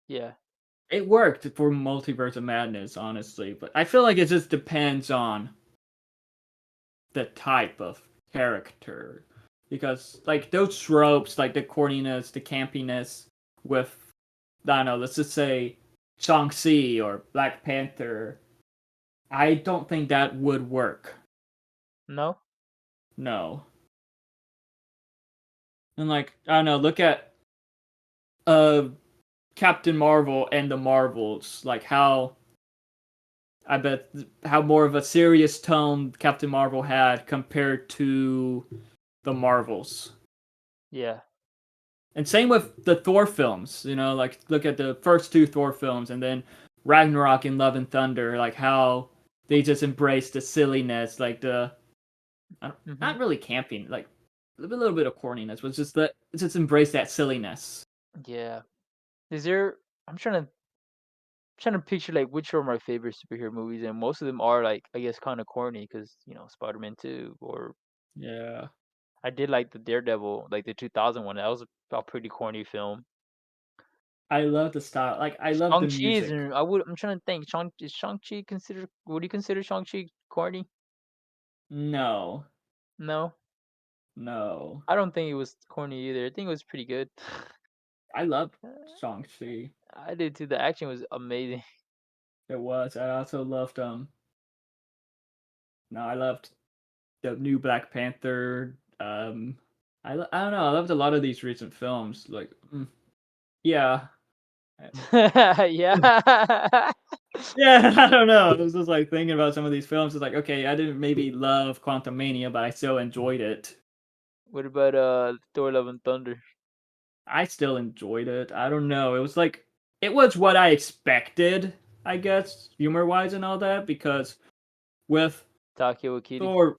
Yeah. It worked for Multiverse of Madness, honestly, but I feel like it just depends on the type of character. Because, like, those tropes, like the corniness, the campiness, with, I don't know, let's just say Shang-Chi or Black Panther, I don't think that would work. No? No. And, like, I don't know, look at Captain Marvel and the Marvels, like how I bet how more of a serious tone Captain Marvel had compared to the Marvels. Yeah. And same with the Thor films, like look at the first two Thor films and then Ragnarok and Love and Thunder, like how they just embrace the silliness, like Mhm. not really camping, like a little bit of corniness, but just embrace that silliness. Yeah. Is there I'm trying to picture like which are my favorite superhero movies, and most of them are like I guess kind of corny because Spider-Man 2 or Yeah. I did like the Daredevil, like the 2000 one. That was a pretty corny film. I love the style. Like I love the Shang-Chi is music. I'm trying to think. Is Shang-Chi considered would you consider Shang-Chi corny? No. No. No. I don't think it was corny either. I think it was pretty good. I love Shang-Chi. I did too. The action was amazing. It was. I also loved no, I loved the new Black Panther. I don't know. I loved a lot of these recent films. Like, yeah. Yeah. Yeah, I don't know. I was just like thinking about some of these films. It's like, okay, I didn't maybe love Quantum Mania, but I still enjoyed it. What about Thor: Love and Thunder? I still enjoyed it. I don't know. It was like it was what I expected, I guess, humor wise and all that, because with Taika Waititi. Thor,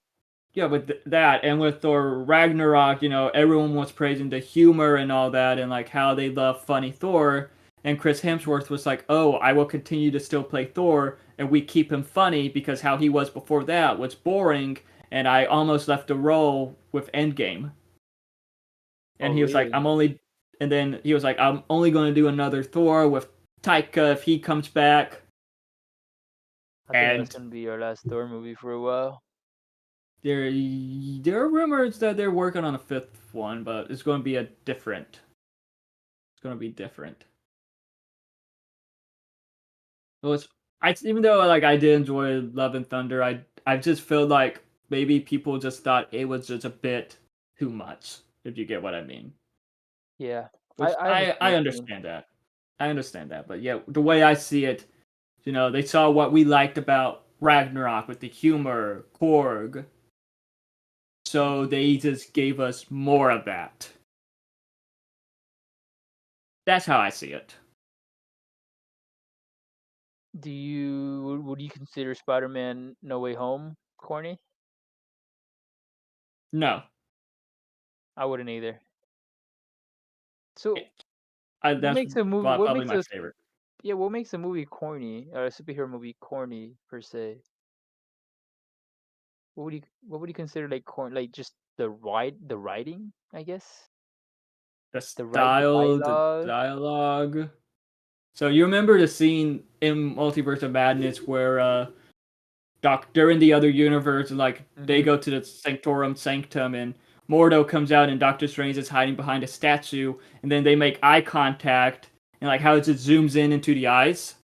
yeah, with that and with Thor Ragnarok, everyone was praising the humor and all that, and like how they love funny Thor. And Chris Hemsworth was like, "Oh, I will continue to still play Thor, and we keep him funny because how he was before that was boring." And I almost left the role with Endgame. Oh And he was like, really? and then he was like, "I'm only going to do another Thor with Taika if he comes back." I think that's And gonna be our last Thor movie for a while. there are rumors that they're working on a fifth one, but it's going to be a different. It's going to be different. Well, even though like I did enjoy Love and Thunder, I just feel like maybe people just thought it was just a bit too much, if you get what I mean. Yeah, Which I understand I what you mean. understand that. I understand that, but yeah, the way I see it, they saw what we liked about Ragnarok with the humor, Korg, so they just gave us more of that. That's how I see it. Would you consider Spider-Man No Way Home corny? No, I wouldn't either. So, what that's makes a movie? What probably makes my us? favorite. Yeah, what makes a movie corny or a superhero movie corny per se? What would you consider like corny? Like just the writing, I guess. The The dialogue. dialogue. So you remember the scene in Multiverse of Madness where they're in the other universe and like they Mm-hmm. go to the Sanctorum Sanctum and Mordo comes out and Doctor Strange is hiding behind a statue and then they make eye contact and like how it just zooms in into the eyes.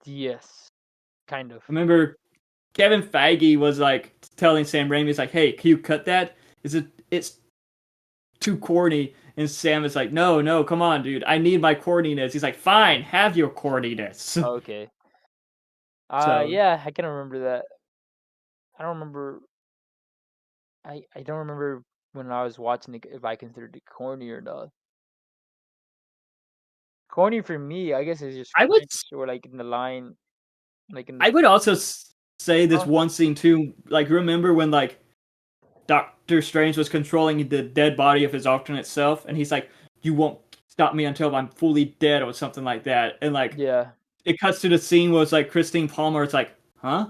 Yes, kind of. I remember Kevin Feige was like telling Sam Raimi, "It's like, hey, can you cut that? It's too corny." And Sam is like, "No, no, come on, dude. I need my corniness." He's like, "Fine, have your corniness." Okay. So Yeah, I can remember that. I don't remember. I don't remember when I was watching it if I considered it corny or not. Corny for me, I guess, is just I would cringe or like in the line, like in the. I would also say this Huh? one scene too. Like, remember when like Doctor Strange was controlling the dead body of his alternate self, and he's like, "You won't stop me until I'm fully dead," or something like that. And like, Yeah, it cuts to the scene where it's like Christine Palmer. It's like, huh?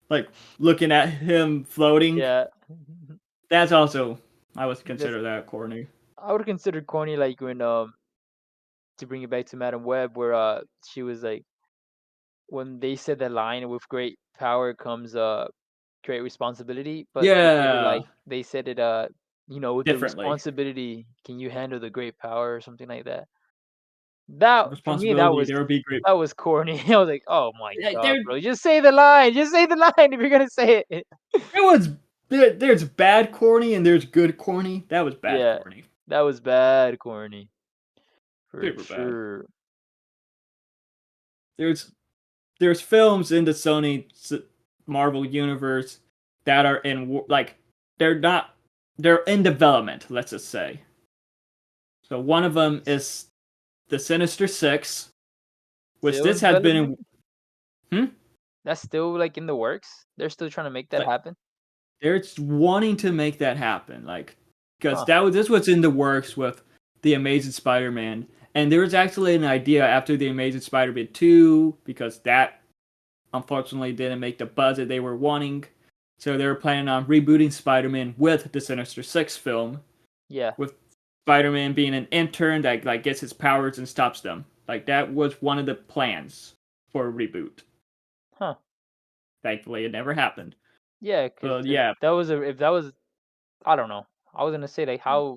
Like looking at him floating. yeah. That's also I would That's consider that corny. I would consider corny like when to bring it back to Madam Web where she was like when they said the line with great power comes great responsibility, but Yeah, they said it with the differently. responsibility, can you handle the great power or something like that. That for me Responsibility. There would be great. that was corny. I was like, oh my god, There, bro, just say the line, just say the line if you're gonna say it. there was there's bad corny and there's good corny. That was bad Yeah, corny. that was bad corny for Super bad. sure. There's there's films in the Sony Marvel universe that are in like they're not they're in development. Let's just say. So one of them is the Sinister Six, which Still in this has been development. in. Hmm? That's still like in the works. They're still trying to make that Like happen. they're wanting to make that happen, like because Huh. this was in the works with the Amazing Spider-Man, and there was actually an idea after the Amazing Spider-Man 2 because that unfortunately didn't make the buzz that they were wanting. So they were planning on rebooting Spider-Man with the Sinister Six film, Yeah. with Spider-Man being an intern that like gets his powers and stops them. Like that was one of the plans for a reboot. Huh. Thankfully, it never happened. Yeah, because But yeah, if that was I don't know. I was gonna say like why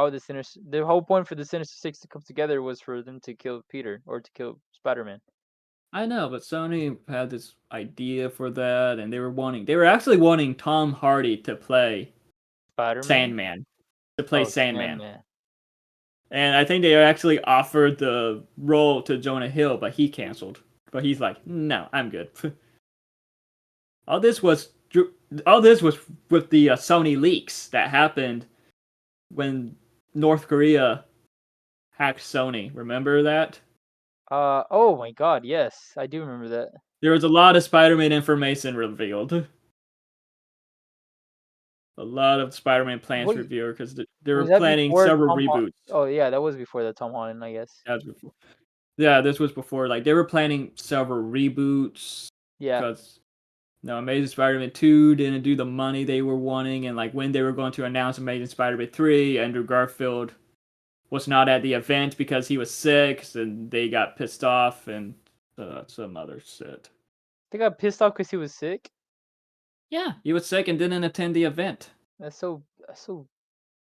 would the whole point for the Sinister Six to come together was for them to kill Peter or to kill Spider-Man. I know, but Sony had this idea for that, and they were actually wanting Tom Hardy to play Spider-Man? Sandman, to play Oh, Sandman. Sandman. And I think they actually offered the role to Jonah Hill, but he canceled. But he's like, no, I'm good. all this was all this was with the Sony leaks that happened when North Korea hacked Sony. Remember that? Oh my God, yes, I do remember that. There was a lot of Spider-Man information revealed. A lot of Spider-Man plans Wait, revealed because they were was that planning before several Tom Holland? reboots. Oh yeah, that was before the Tom Holland, I guess. That was before. Yeah, this was before. Like they were planning several reboots Yeah, because no, Amazing Spider-Man 2 didn't do the money they were wanting, and like when they were going to announce Amazing Spider-Man 3, Andrew Garfield was not at the event because he was sick, and they got pissed off and some other shit. they got pissed off because he was sick. Yeah, he was sick and didn't attend the event. That's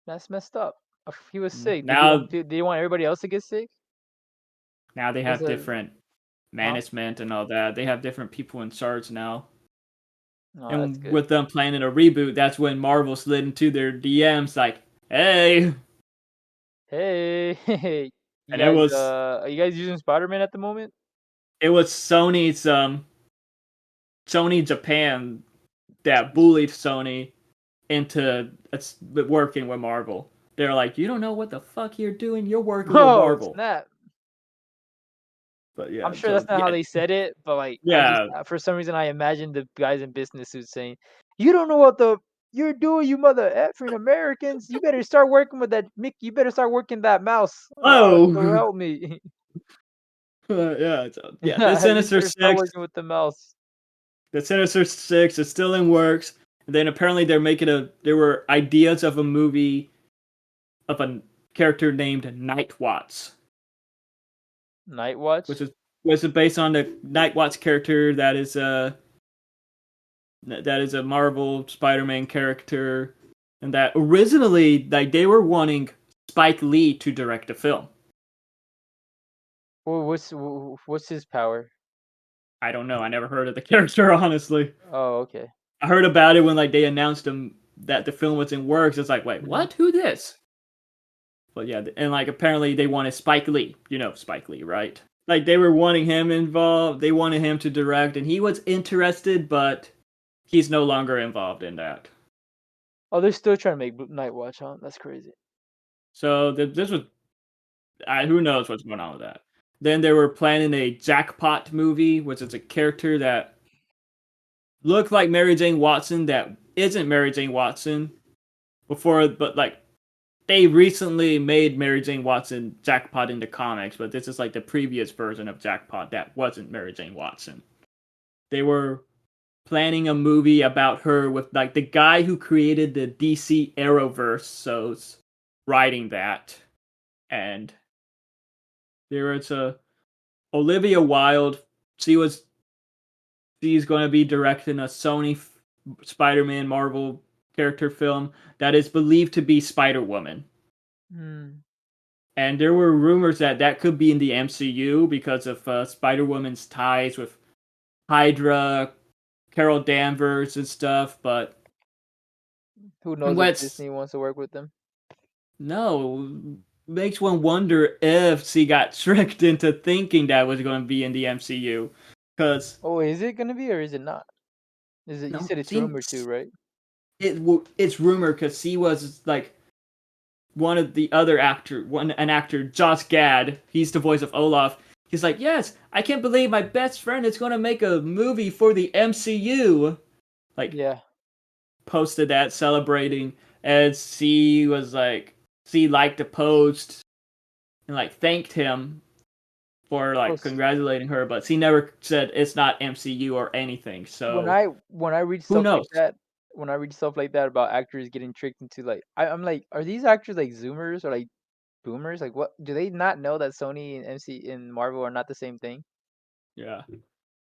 that's messed up. If he was sick, Now, did he want everybody else to get sick? now they Was have a different huh? management and all that. They have different people in charge now. No, that's And good. with them planning a reboot, that's when Marvel slid into their DMs like, "Hey," Hey, and it was are you guys using Spider-Man at the moment? it was Sony Japan that bullied Sony into working with Marvel. They're like, "You don't know what the fuck you're doing. You're working with Oh, Marvel." snap. But I'm yeah, sure so that's not how yeah, they said it, but like I just yeah, for some reason I imagined the guys in business suits saying, You don't know what the you're doing, you mother effing Americans. You better start working with that Mick. You better start working that mouse. So Oh, help me. yeah, so, yeah. The You Sinister better start Six, working with the mouse. is still in works. And then apparently there were ideas of a movie of a character named Night Watts, Night Watch. which is based on the Night Watts character that is a Marvel Spider-Man character, and that originally like they were wanting Spike Lee to direct the film. What's his power? I don't know. I never heard of the character honestly. Oh, okay. I heard about it when like they announced him that the film was in works. It's like, wait, Mhm. what? Who this? But yeah, and like apparently they wanted Spike Lee. You know Spike Lee, right? Like they were wanting him involved. They wanted him to direct, and he was interested, but he's no longer involved in that. Oh, they're still trying to make Night Watch, huh? That's crazy. So this was who knows what's going on with that. Then they were planning a Jackpot movie, which is a character that looked like Mary Jane Watson that isn't Mary Jane Watson before, but like they recently made Mary Jane Watson Jackpot into comics, but this is like the previous version of Jackpot that wasn't Mary Jane Watson. They were planning a movie about her with like the guy who created the DC Arrowverse, so's writing that, and there was a Olivia Wilde. She was she's going to be directing a Sony Spider-Man Marvel character film that is believed to be Spider-Woman. Hmm. And there were rumors that that could be in the MCU because of Spider-Woman's ties with Hydra, Carol Danvers, and stuff. But Who knows if what's Disney wants to work with them? no makes one wonder if she got tricked into thinking that was going to be in the MCU. Because Oh, is it gonna be or is it not? Is it? You no, said it's rumored too, right? it's rumored because she was like one of the other an actor, Josh Gad. He's the voice of Olaf. He's like, yes, I can't believe my best friend is going to make a movie for the MCU. Like, Yeah. posted that celebrating, and she liked the post and like thanked him for Oh, like congratulating her, but she never said it's not MCU or anything. when So I read who stuff like knows? that, when I read stuff like that about actors getting tricked into like, I'm like, are these actors like Zoomers or like Boomers? Like, what do they not know that Sony and MC and Marvel are not the same thing? Yeah.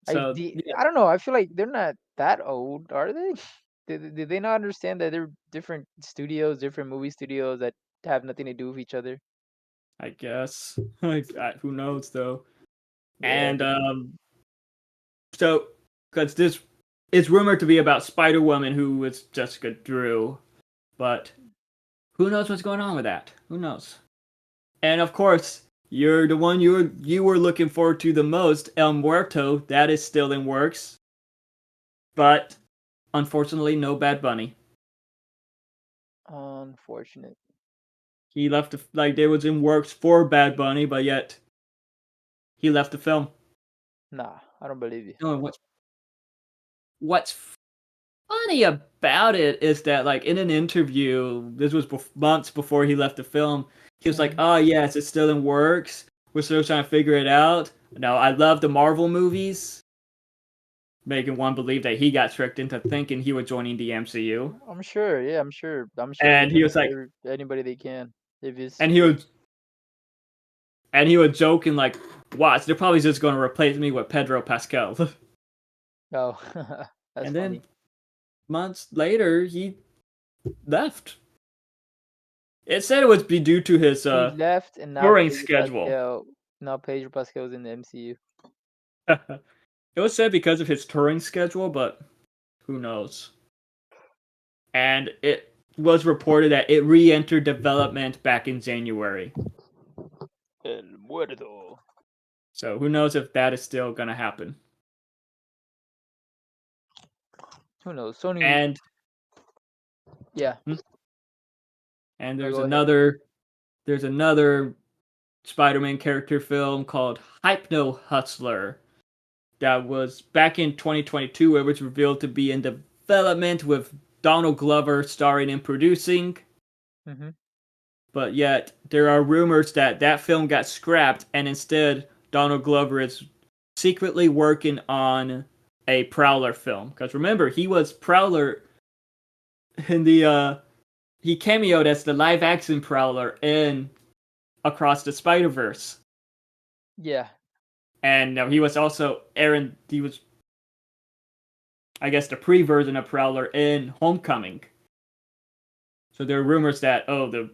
So yeah, I don't know. I feel like they're not that old, are they? Did they not understand that they're different studios, different movie studios that have nothing to do with each other? I guess. Like, who knows though? Yeah, And so because this it's rumored to be about Spider Woman, who is Jessica Drew, but who knows what's going on with that? Who knows? And of course, you're the one you were looking forward to the most, El Muerto. That is still in works, but unfortunately, no Bad Bunny. unfortunate. He left like there was in works for Bad Bunny, but yet he left the film. Nah, I don't believe you. No, what's funny about it is that like in an interview, this was months before he left the film, he was like, Mhm. oh yes, it's still in works, we're still trying to figure it out. Now I love the Marvel movies, making one believe that he got tricked into thinking he was joining the MCU. I'm sure. Yeah, I'm sure. I'm sure they're And he gonna was get like, anybody they can if it's and he true. was joking like, watch, they're probably just going to replace me with Pedro Pascal. Oh, that's And then funny. months later he left. It said it would be due to his He left, and now touring Pedro schedule. Pascal. Now Pedro Pascal's in the MCU. It was said because of his touring schedule, but who knows? And it was reported that it re-entered development back in January. El Muerto. So who knows if that is still gonna happen? Who knows? Sony. And Yeah. hmm, and No, go ahead. there's another Spider-Man character film called Hypno Hustler that was back in 2022. It was revealed to be in development with Donald Glover starring and producing. Mm-hmm. But yet there are rumors that that film got scrapped, and instead Donald Glover is secretly working on a Prowler film. Because remember, he was Prowler in the he cameoed as the live action Prowler in Across the Spider Verse, Yeah. and he was also Aaron. He was, I guess, the pre version of Prowler in Homecoming. So there are rumors that the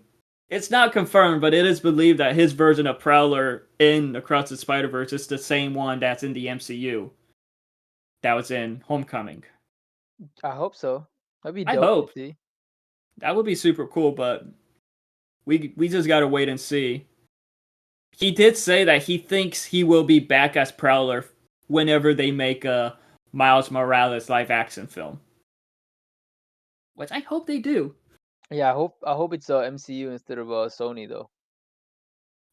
it's not confirmed, but it is believed that his version of Prowler in Across the Spider Verse is the same one that's in the MCU that was in Homecoming. I hope so. That'd be I dope to hope see. that would be super cool, but we just gotta wait and see. He did say that he thinks he will be back as Prowler whenever they make a Miles Morales live action film, which I hope they do. Yeah, I hope it's MCU instead of Sony though.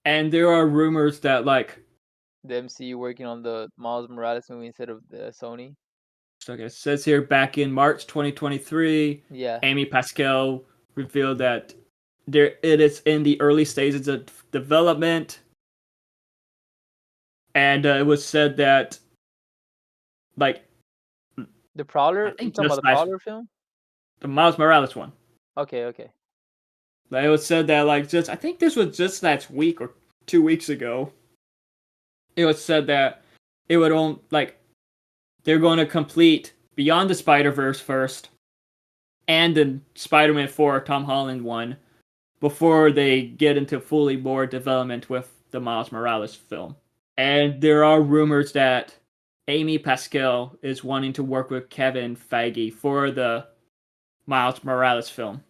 And there are rumors that The MCU working on the Miles Morales movie instead of the Sony. so it says here back in March 2023, Yeah. Amy Pascal revealed that it is in the early stages of development, and it was said that like The I Prowler? You think talking about just the last Prowler film? the Miles Morales one. Okay, okay. Like, it was said that just I think this was just last week or 2 weeks ago. It was said that it would only they're going to complete Beyond the Spider Verse first, and the Spider-Man 4 Tom Holland one before they get into fully more development with the Miles Morales film. And there are rumors that Amy Pascal is wanting to work with Kevin Feige for the Miles Morales film.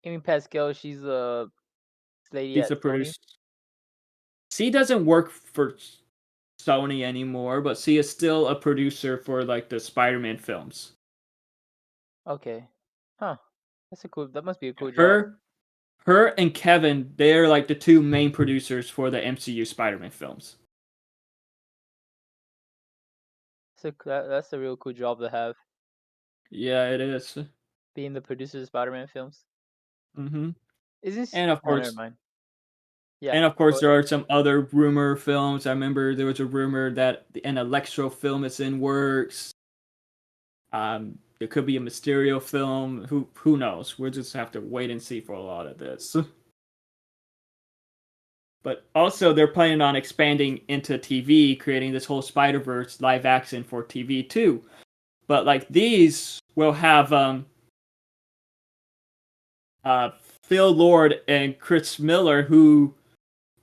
Amy Pascal, she's a lady She's at the Sony. producer. She doesn't work for Sony anymore, but she is still a producer for the Spider-Man films. Okay. Huh. That must be a cool job. Her her and Kevin, they're the two main producers for the MCU Spider-Man films. That's a real cool job to have, Yeah, it is. being the producer of Spider-Man films. Mhm. Isn't she? And of Oh, never course, mind. Yeah. and of course, Go there are some other rumor films. I remember there was a rumor that an Electro film is in works. There could be a Mysterio film. Who knows? We'll just have to wait and see for a lot of this. But also, they're planning on expanding into TV, creating this whole Spider Verse live action for TV too. But these will have uh Phil Lord and Chris Miller, who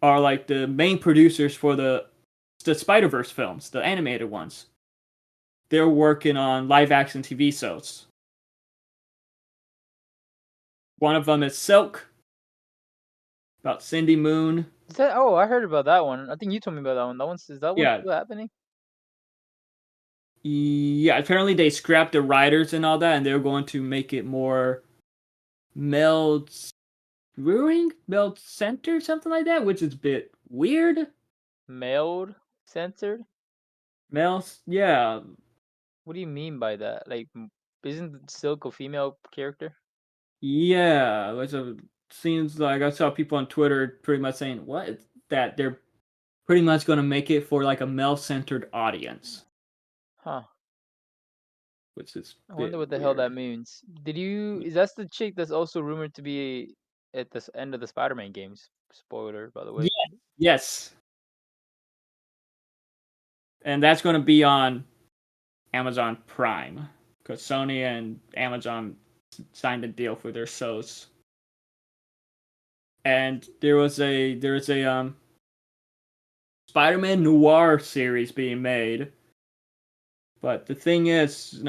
are the main producers for the Spider Verse films, the animated ones. They're working on live action TV shows. One of them is Silk, about Cindy Moon. Is that? Oh, I heard about that one. I think you told me about that one. Is that one Yeah, still happening? yeah. Apparently, they scrapped the writers and all that, and they're going to make it more male brewing, male center, something like that, which is a bit weird. Mailed, censored. Male, yeah, What do you mean by that? Like, isn't Silk a female character? yeah. Which seems like I saw people on Twitter pretty much saying what that they're pretty much going to make it for a male centered audience, Huh. which is I a wonder bit what the hell that weird. means. Is that the chick that's also rumored to be at the end of the Spider-Man games? Spoiler, by the way. Yeah, yes, and that's going to be on Amazon Prime because Sony and Amazon signed a deal for their shows. And there was a Spider-Man Noir series being made, but the thing is,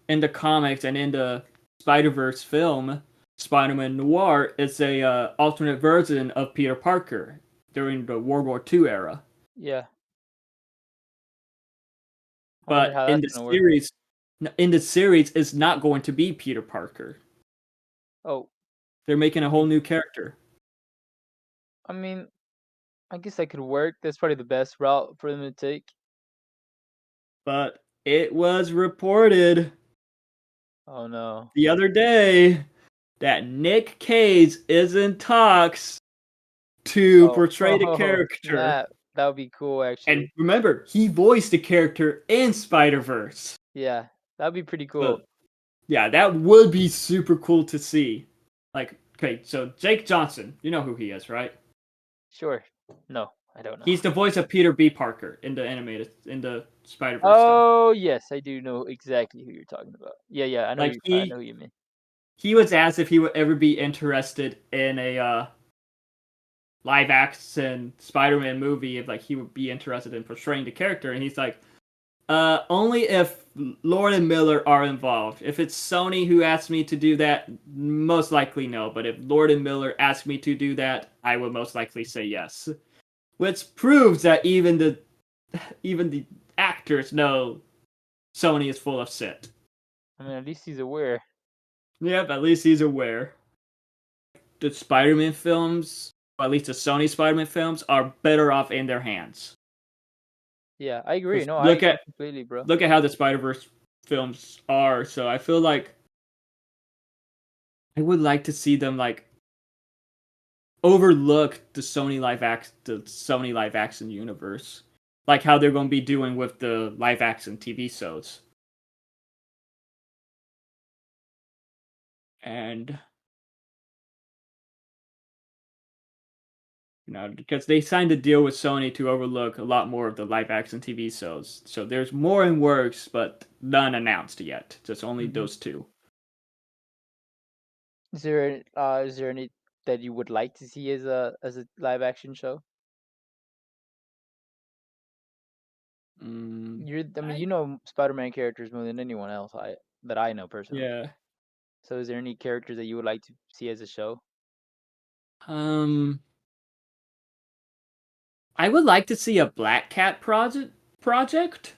in the comics and in the Spider-Verse film, Spider-Man Noir is a alternate version of Peter Parker during the World War II era. Yeah. I wonder But how in that's the gonna work. series, it's not going to be Peter Parker. Oh, They're making a I whole mean, new character. I mean, I guess that could work. That's probably the best route for them to take. But it was reported Oh no. the other day that Nick Cage is in talks to Oh, portray the oh character. snap. That would be cool actually. And remember, he voiced the character in Spider-Verse. Yeah, that'd be pretty So cool. yeah, that would be super cool to see. Like, okay, so Jake Johnson, you know who he is, right? Sure. No, I don't know. He's the voice of Peter B. Parker in the animated in the Spider-Verse stuff. Oh yes, I do know exactly who you're talking about. Yeah, yeah, I know Like you. I know he who you mean. he was asked if he would ever be interested in a live action Spider-Man movie, if like he would be interested in portraying the character, and he's like, only if Lord and Miller are involved. If it's Sony who asks me to do that, most likely no. But if Lord and Miller ask me to do that, I would most likely say yes. Which proves that even the actors know Sony is full of shit. I mean, at least he's aware. Yep, at least he's aware. The Spider-Man films, or at least the Sony Spider-Man films, are better off in their hands. Yeah, I agree. Because No, I agree completely, bro. look at how the Spider-Verse films are. So I feel like I would like to see them like overlook the Sony live action universe, like how they're going to be doing with the live action TV shows. And because they signed a deal with Sony to overlook a lot more of the live action TV shows. So there's more in works, but none announced yet. Just only Hmm. those two. Is there any that you would like to see as a live action show? Mm, I mean, I you know Spider-Man characters more than anyone else that I know personally. yeah. So, is there any characters that you would like to see as a show? Um, I would like to see a Black Cat project,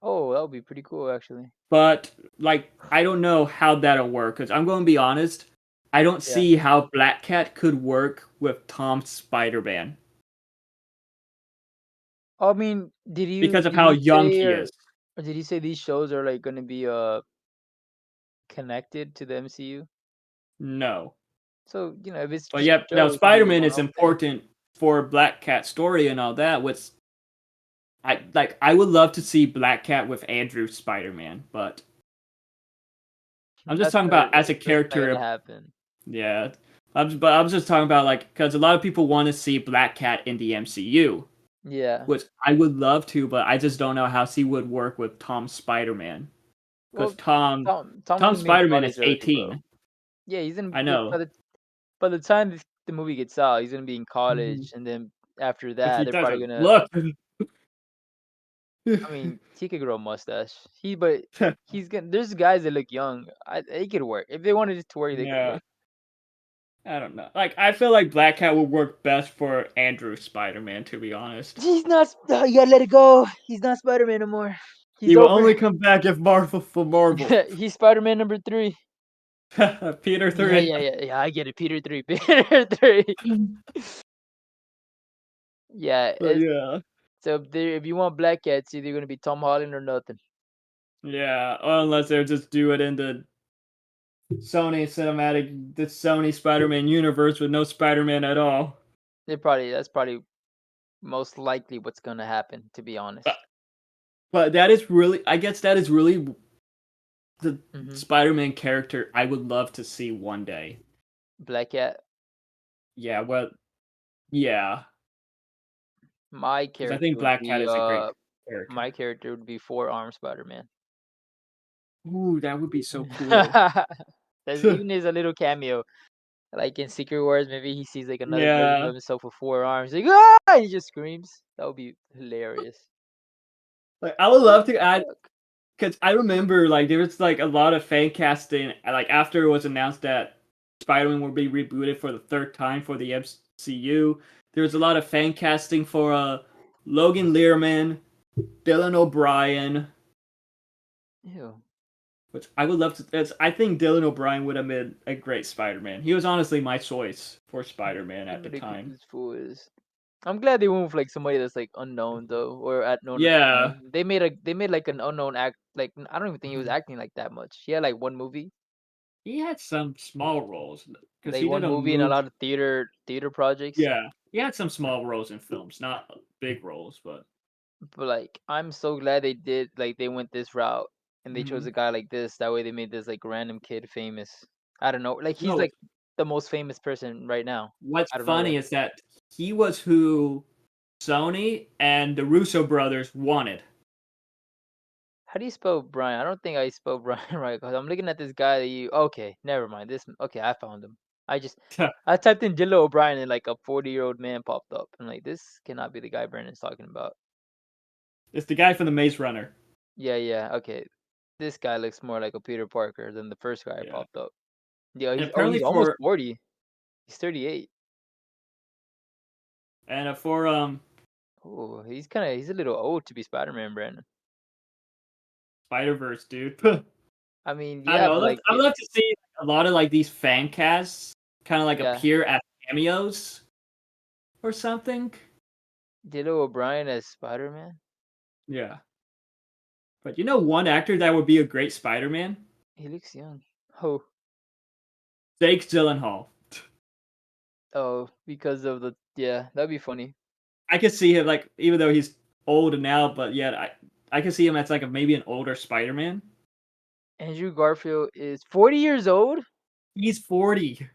Oh, that would be pretty cool, actually. but like I don't know how that'll work. Because I'm going to be honest, I don't Yeah. see how Black Cat could work with Tom's Spider-Man I mean, because of did how he young say he is. or did he say these shows are like gonna be connected to the MCU? No. So, if it's But just a yep, now show, it can be Spider-Man one is off thing. important for Black Cat's story and all that. Which I would love to see Black Cat with Andrew Spider-Man, but I'm just That's talking never about as a that's not gonna character. happen. Yeah, but I'm just talking about like because a lot of people want to see Black Cat in the MCU, Yeah. which I would love to, but I just don't know how he would work with Tom's Spider-Man because Well, Tom's Tom gonna be in Spider-Man is college already, bro. 18. Yeah, he's gonna I be know. by the time the movie gets out, he's gonna be in Mhm. college, and then after If that, he they're probably doesn't gonna. look. I mean, he could grow a mustache. But he's gonna. There's guys that look young. It could work if they wanted it to work. They could Yeah. work. I don't know. Like, I feel like Black Cat would work best for Andrew Spider-Man, to be honest. He's not. You gotta let it go. He's not Spider-Man no more. He's He will over. only come back if Marvel for Marvel. He's Spider-Man number 3. Peter Yeah, 3. yeah, yeah, yeah. I get it. Peter 3. Peter 3. Yeah. But yeah. So if you want Black Cat, it's either gonna be Tom Holland or nothing. Yeah. Or unless they'll just do it in the the Sony Spider-Man universe with no Spider-Man at all. That's probably most likely what's gonna happen. To be But, honest. but that is really, I guess that is really the Hmm. Spider-Man character I would love to see one day. Black Cat. Yeah, well, yeah. My Because I character think would Black Cat be is a great my character. character would be Four Armed Spider-Man. Ooh, that would be so cool. That's even as a little cameo. Like in Secret Wars, maybe he sees like another version Yeah. of himself with 4 arms. Like, ah! He just screams. That would be hilarious. Like I would What love to the add fuck? because I remember like there was like a lot of fan casting like after it was announced that Spider-Man would be rebooted for the third time for the MCU. There was a lot of fan casting for Logan Lerman, Dylan O'Brien, Ew. which I would love to. I think Dylan O'Brien would have been a great Spider-Man. He was honestly my choice for Spider-Man How at the time. ridiculous this fool is. I'm glad they went with like somebody that's like unknown though, or at known at the Yeah, time. They made like an unknown act. Like I don't even think he was acting like that much. He had like one movie, he had some small roles because like he did one a movie and a movie. lot of theater projects. Yeah, he had some small roles in films, not big roles, but But like I'm so glad they did like they went this route and they chose hmm a guy like this. That way they made this like random kid famous. I don't know. Like he's no. like the most famous person right now. What's I don't know funny where. is that he was who Sony and the Russo brothers wanted. How do you spell Brian? I don't think I spelled Brian right because I'm looking at this guy that you. Okay, never mind. This okay, I found him. I just I typed in Dylan O'Brien and like a 40-year-old man popped up. I'm like, this cannot be the guy Brandon's talking about. It's the guy from the Maze Runner. Yeah, yeah, okay. This guy looks more like a Peter Parker than the first guy Yeah, popped up. Yeah, and he's apparently almost 40. He's 38. for Oh, he's a little old to be Spider-Man, Brandon. Spider Verse, dude. I mean, I don't yeah, know. but like I'd love to see a lot of like these fan casts kind of like yeah, appear as cameos or something. Dylan O'Brien as Spider-Man. Yeah, but you know one actor that would be a great Spider Man? He looks young. Oh, Jake Gyllenhaal. oh, because of the yeah, that'd be funny. I could see him like even though he's old now, but yet I could see him as like maybe an older Spider Man. Andrew Garfield is 40 years old. He's 40.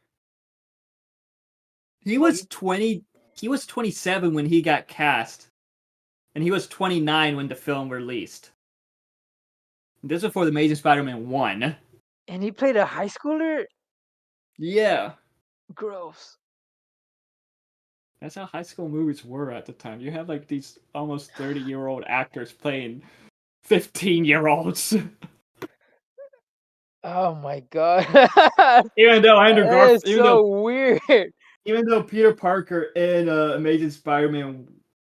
He Oh, was 20. He was 27 when he got cast, and he was 29 when the film released. This was for the Amazing Spider-Man 1. and he played a high schooler. Yeah. Gross. That's how high school movies were at the time. You have like these almost 30-year-old actors playing 15-year-olds. Oh my god, even though Andrew that Garfield, is so weird. even though Peter Parker in Amazing Spider-Man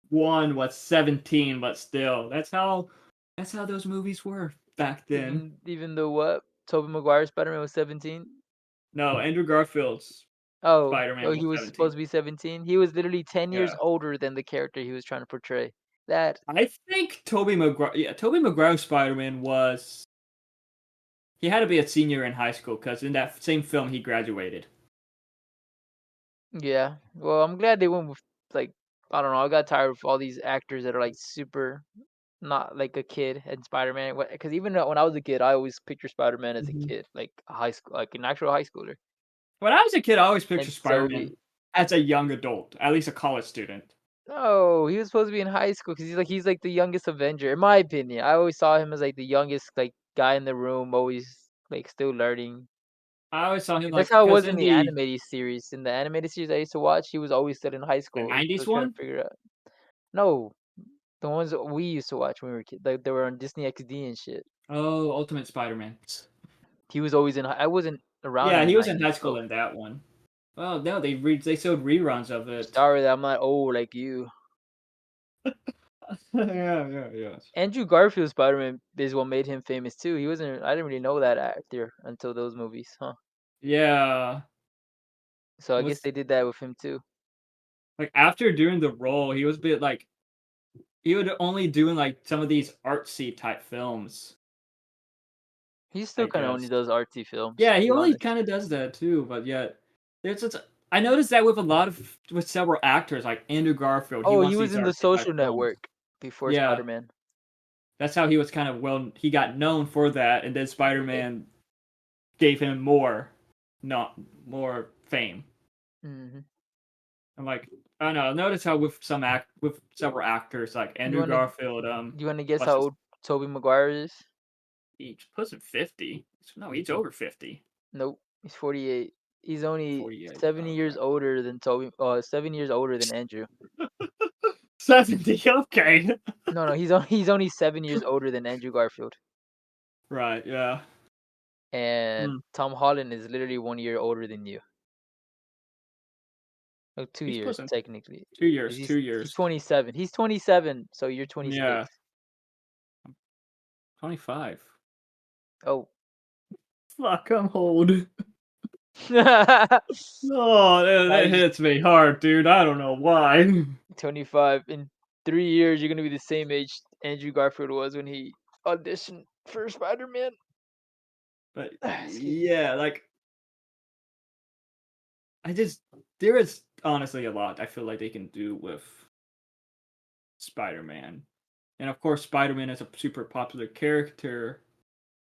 1 was 17, but still, that's how those movies were back then. Even though what? Tobey Maguire Spider-Man was 17. No, Andrew Garfield's Oh, Spider-Man oh, was he was supposed 17. to be 17. He was literally 10 years Yeah. older than the character he was trying to portray. That I think Tobey Maguire's Spider-Man was he had to be a senior in high school because in that same film he graduated. yeah. Well, I'm glad they went with like I don't know. I got tired of all these actors that are like super not like a kid and Spider-Man. Because even when I was a kid, I always picture Spider-Man as a Mhm. kid, like a high school, like an actual high schooler. When I was a kid, I always And pictured so Spider-Man as a young adult, at least a college student. no, he was supposed to be in high school because he's like the youngest Avenger, in my opinion. I always saw him as like the youngest like guy in the room, always like still learning. I always saw him That's like how it because was in in the animated series. In the animated series I used to watch, he was always still in high the school, '90s still trying to one. figure it out. No, the ones that we used to watch when we were kids, like they were on Disney XD and shit. Oh, Ultimate Spider-Man. He was always in. I wasn't around in Yeah, the he was in high '90s, school so in that one. Well, no, they showed reruns of it. sorry that I'm not old like you. Yeah. Andrew Garfield Spider-Man is what made him famous too. He wasn't. I didn't really know that actor until those movies, huh? Yeah, So I guess was they did that with him too. like after doing the role, he was a bit like he would only doing like some of these artsy type films, He I still kind of only guess. does artsy films, Yeah, to he be only honest. kind of does that too, but yet there's just I noticed that with a lot of with several actors like Andrew Garfield, he Oh, he wants was these in The artsy type Social films. Network before Yeah, Spider-Man. that's how he was kind of he got known for that, and then Okay. Spider-Man gave him more, not more fame. hmm I'm like, I don't know. Notice how with with several actors like You Andrew wanna Garfield, you wanna guess what's how his old Tobey Maguire is? age? Puts him 50. No, he's over 50. Nope, he's 48. He's only 48. 7 years Okay. older than Toby. 7 years older than Andrew. 70. Okay. No, no, he's only 7 years older than Andrew Garfield. Right. Yeah. And Hmm. Tom Holland is literally 1 year older than you. Oh, two He's years pushing technically, 'cause 2 years. he's 2 years. 27. He's 27, so you're Yeah. 26. 25. Oh. Fuck, I'm old. Nah, Oh, that you just hits me hard, dude. I don't know why. 25. In 3 years, you're gonna be the same age Andrew Garfield was when he auditioned for Spider-Man. But Excuse me. yeah, like there is honestly a lot I feel like they can do with Spider-Man. And of course Spider-Man is a super popular character.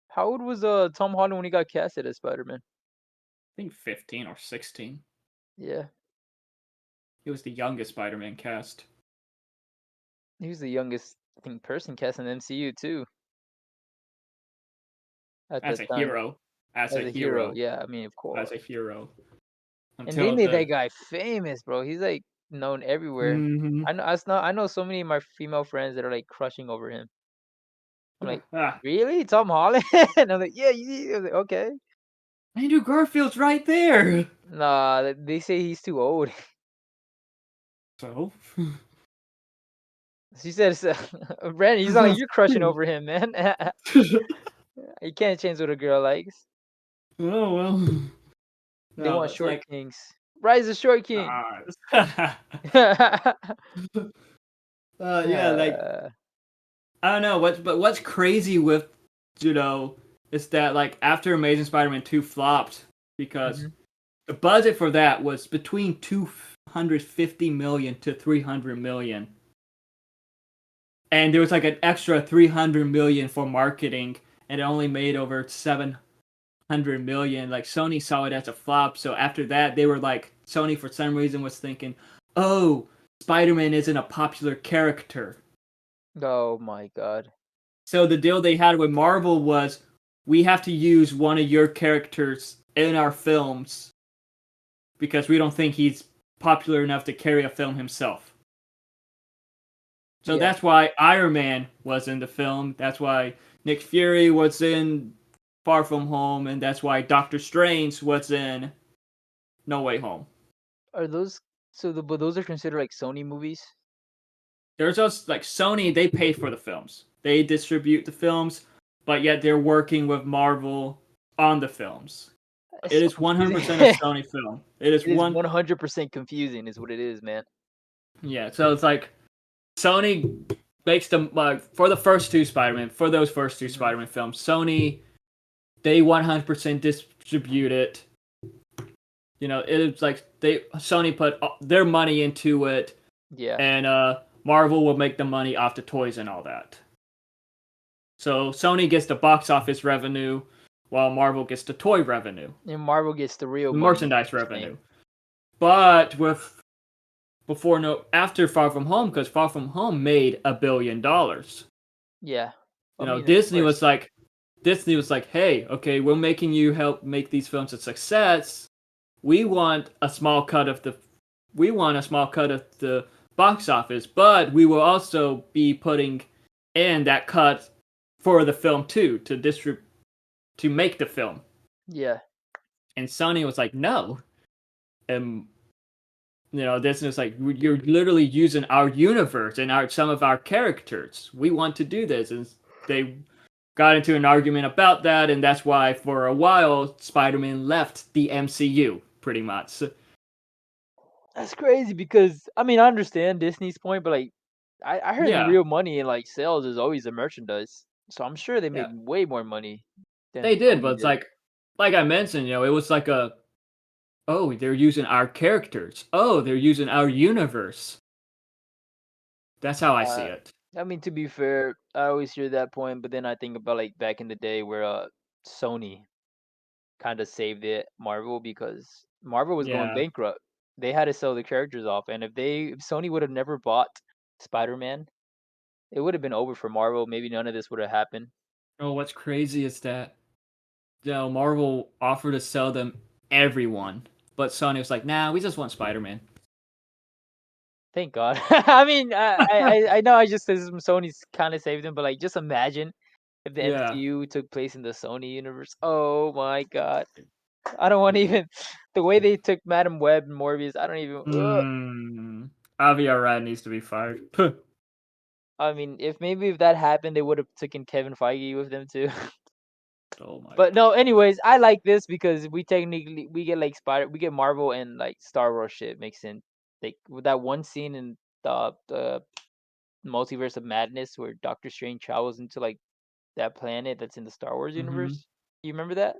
How old was Tom Holland when he got casted as Spider-Man? I think 15 or 16. Yeah, He was the youngest Spider-Man cast. he was the youngest, I think, person cast in the MCU too at As that a time hero. As as a a hero. hero. Yeah, I mean, of As a course. hero. And they Until made that the guy famous, bro. He's like known everywhere. mm-hmm. I know so many of my female friends that are like crushing over him. I'm like, Ah, really, Tom Holland? And I'm like, yeah, I'm like, okay. Andrew Garfield's right there. Nah, they say he's too old. So She said, Brandon, you sound like you're crushing over him, man. You can't change what a girl likes. oh well. They No, want it's short like kings. Rise the short king. uh, yeah, like uh, I don't know what's crazy with you know is that like after Amazing Spider-Man 2 flopped because mhm. the budget for that was between 250 million to 300 million, and there was like an extra 300 million for marketing, and it only made over 700 million. Like Sony saw it as a flop, so after that they were like Sony for some reason was thinking, oh, Spider-Man isn't a popular character. Oh my god. So the deal they had with Marvel was we have to use one of your characters in our films because we don't think he's popular enough to carry a film himself. So Yeah. that's why Iron Man was in the film. That's why Nick Fury was in Far From Home, and that's why Doctor Strange was in No Way Home. Are those but those are considered like Sony movies? There's just like Sony, they pay for the films. They distribute the films, but yet they're working with Marvel on the films. It's It so is confusing. 100% a Sony film. It is It is one 100% confusing, is what it is, man. yeah, so it's like Sony makes them for the first two Spider-Man, for those first two Mhm. Spider-Man films, Sony they 100% distribute it. You know, it's like Sony put their money into it, Yeah. and Marvel will make the money off the toys and all that. So Sony gets the box office revenue, while Marvel gets the toy revenue, And Marvel gets the real the money, is what merchandise you're saying. revenue. But with after Far From Home, because Far From Home made $1 billion. Yeah. I You know, mean, of course. Disney was like, hey, okay, we're making you help make these films a success. We want a small cut of the box office, but we will also be putting in that cut for the film too to make the film. Yeah. And Sony was like, no. And you know, Disney was like, you're literally using our universe and some of our characters. We want to do this, and they got into an argument about that, and that's why for a while Spider-Man left the MCU pretty much. That's crazy because I mean I understand Disney's point, but like I heard the Yeah, real money in like sales is always the merchandise. So I'm sure they yeah, made way more money than they did, but Sony it's did. like I mentioned, you know, it was like a oh, they're using our characters. Oh, they're using our universe. That's how I see Uh, it. I mean to be fair, I always hear that point, but then I think about like back in the day where Sony kind of saved it Marvel because Marvel was going Yeah. bankrupt. They had to sell the characters off, and if Sony would have never bought Spider-Man, it would have been over for Marvel. Maybe none of this would have happened. Oh, what's crazy is that you know, Marvel offered to sell them everyone, but Sony was like, nah, we just want Spider-Man. Thank God. I mean, I know I just said Sony's kind of saved them, but like, just imagine if the Yeah. MCU took place in the Sony universe. Oh my God, I don't want to even the way they took Madam Web and Morbius. I don't even. Hmm. Avi Arad needs to be fired. I mean, if that happened, they would have taken Kevin Feige with them too. Oh my But no, god. anyways, I like this because we get like we get Marvel and like Star Wars shit mixed in. Like with that one scene in the Multiverse of Madness, where Doctor Strange travels into like that planet that's in the Star Wars Hmm. universe. You remember that?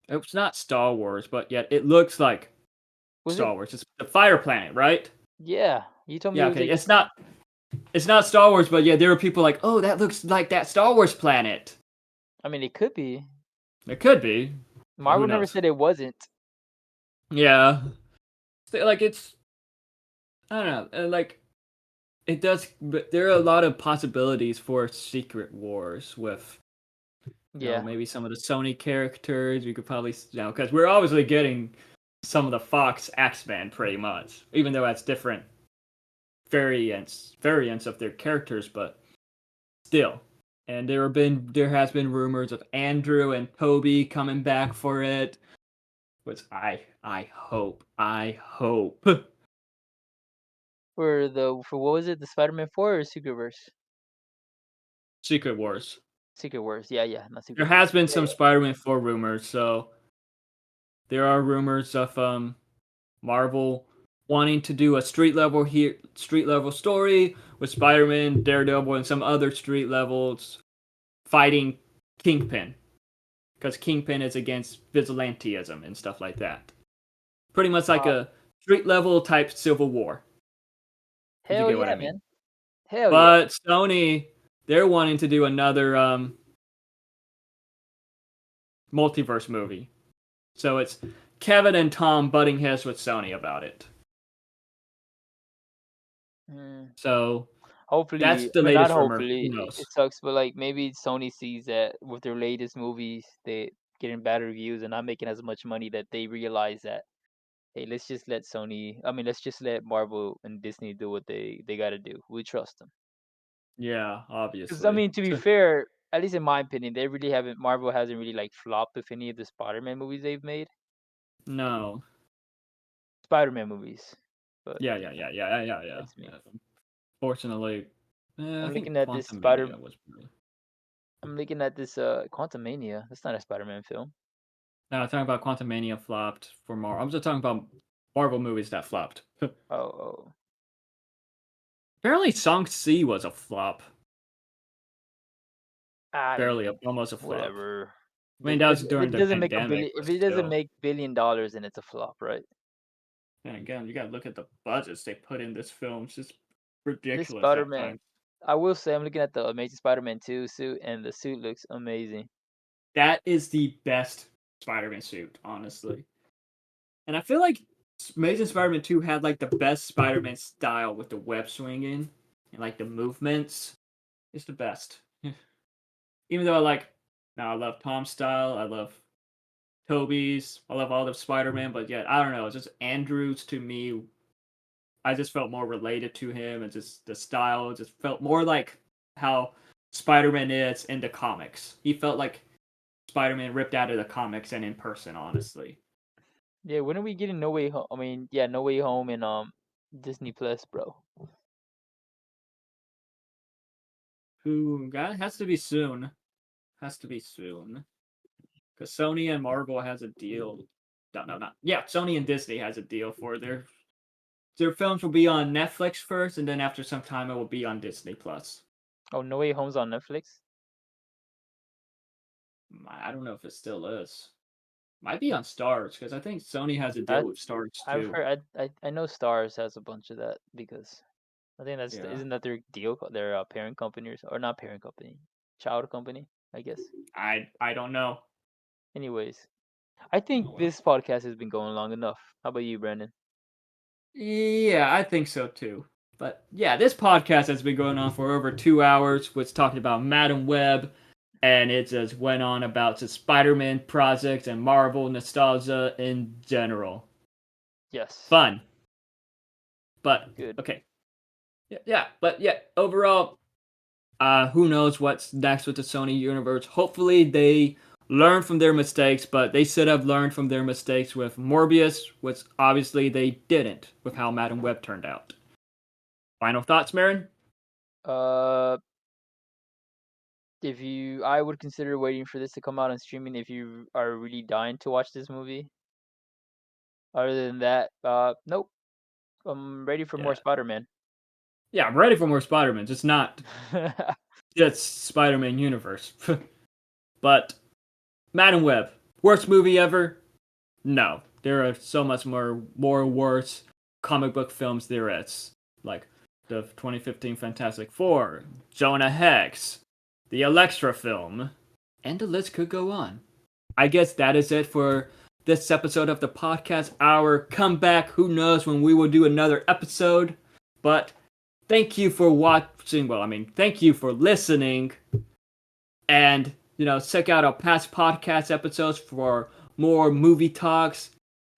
It's not Star Wars, but yet it looks like Was it? Star Wars. It's the Fire Planet, right? Yeah, you told me Yeah, it was okay. like. It's not Star Wars, but yeah, there were people like, oh, that looks like that Star Wars planet. I mean, it could be. It could be, but who Marvel never knows? said it wasn't. Yeah, like it's I don't know, like it does, but there are a lot of possibilities for Secret Wars with Yeah. maybe some of the Sony characters. We could probably because we're obviously getting some of the Fox X-Men pretty much, even though that's different variants of their characters, but still. And there has been rumors of Andrew and Toby coming back for it, which I hope. For what was it? The Spider-Man 4 or Secret Verse? Secret Wars. Secret Wars. Yeah, yeah, not There Secret has Verse. been Yeah, some yeah. Spider-Man 4 rumors, so there are rumors of Marvel wanting to do a street level story with Spider-Man, Daredevil, and some other street levels fighting Kingpin, because Kingpin is against vigilantism and stuff like that. Pretty much like Uh, a street level type Civil War, if you Hell get what I yeah, mean. man. Hell yeah. But Sony, they're wanting to do another multiverse movie, so it's Kevin and Tom butting heads with Sony about it. Mm. So that's Hopefully, the I mean, not latest rumor. hopefully. Who It knows? sucks, but like maybe Sony sees that with their latest movies, they getting bad reviews and not making as much money, that they realize that, hey, let's just let Sony. I mean, let's just let Marvel and Disney do what they got to do. We trust them. Yeah, Because I obviously. mean, to be fair, at least in my opinion, they really haven't. Marvel hasn't really like flopped with any of the Spider-Man movies they've made. No. Spider-Man movies, but Yeah. that's me. Fortunately, I I'm looking think at this Quantum Spider. Mania was pretty. I'm looking at this Quantumania. That's not a Spider-Man film. No, I'm talking about Quantum Mania flopped for Marvel. I'm just talking about Marvel movies that flopped. Oh, oh. Apparently, Shang-Chi was a flop. I Barely, mean, almost a flop. whatever. I mean, that was If during it the doesn't make a pandemic, billion, but if it doesn't still. make $1 billion, then it's a flop, right? And again, you gotta look at the budgets they put in this film. It's just This ridiculous at Spider-Man, times. I will say, I'm looking at the Amazing Spider-Man 2 suit, and the suit looks amazing. That is the best Spider-Man suit, honestly. And I feel like Amazing Spider-Man 2 had like the best Spider-Man style with the web swinging and like the movements. It's the best. Even though I love Tom's style, I love Toby's, I love all the Spider-Man, but yet I don't know, it's just Andrews to me. I just felt more related to him, and just the style just felt more like how Spider-Man is in the comics. He felt like Spider-Man ripped out of the comics and in person, honestly. Yeah, when are we getting No Way Home? I mean, yeah, No Way Home and Disney Plus, bro. Who that has to be soon. Has to be soon. Because Sony and Marvel has a deal. No, no, not yeah. Sony and Disney has a deal for their films will be on Netflix first, and then after some time it will be on Disney Plus. Oh, No Way Home's on Netflix. I don't know if it still is. Might be on Stars because I think Sony has a I deal with Stars I've too. heard. I know Stars has a bunch of that because I think Yeah, isn't that their their parent company, or not parent company, child company, I guess. I don't know. Anyways, I think Oh well. this podcast has been going long enough. How about you, Brandon? Yeah, I think so too. But yeah, this podcast has been going on for over 2 hours. Was talking about Madam Web, and it just went on about the Spider-Man project and Marvel nostalgia in general. Yes. Fun, but Good. okay. But yeah, overall, who knows what's next with the Sony universe? Hopefully, they learn from their mistakes, but they should have learned from their mistakes with Morbius, which obviously they didn't with how Madam Web turned out. Final thoughts, Marin? Uh, I would consider waiting for this to come out on streaming if you are really dying to watch this movie. Other than that, nope. I'm ready for more Yeah. Spider-Man. Yeah, I'm ready for more Spider-Man. Just not just Spider-Man Universe. But Madam Web, worst movie ever? No. There are so much more worse comic book films there is. Like the 2015 Fantastic Four, Jonah Hex, the Elektra film, and the list could go on. I guess that is it for this episode of the podcast. Our comeback. Who knows when we will do another episode? But thank you for watching. Well, I mean, thank you for listening. And, check out our past podcast episodes for more movie talks.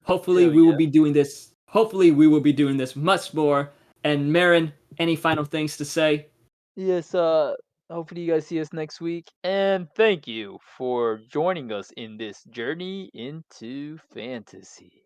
Hopefully, Hell we will yeah. be doing this. Hopefully, we will be doing this much more. And Marin, any final things to say? Yes, hopefully you guys see us next week. And thank you for joining us in this journey into fantasy.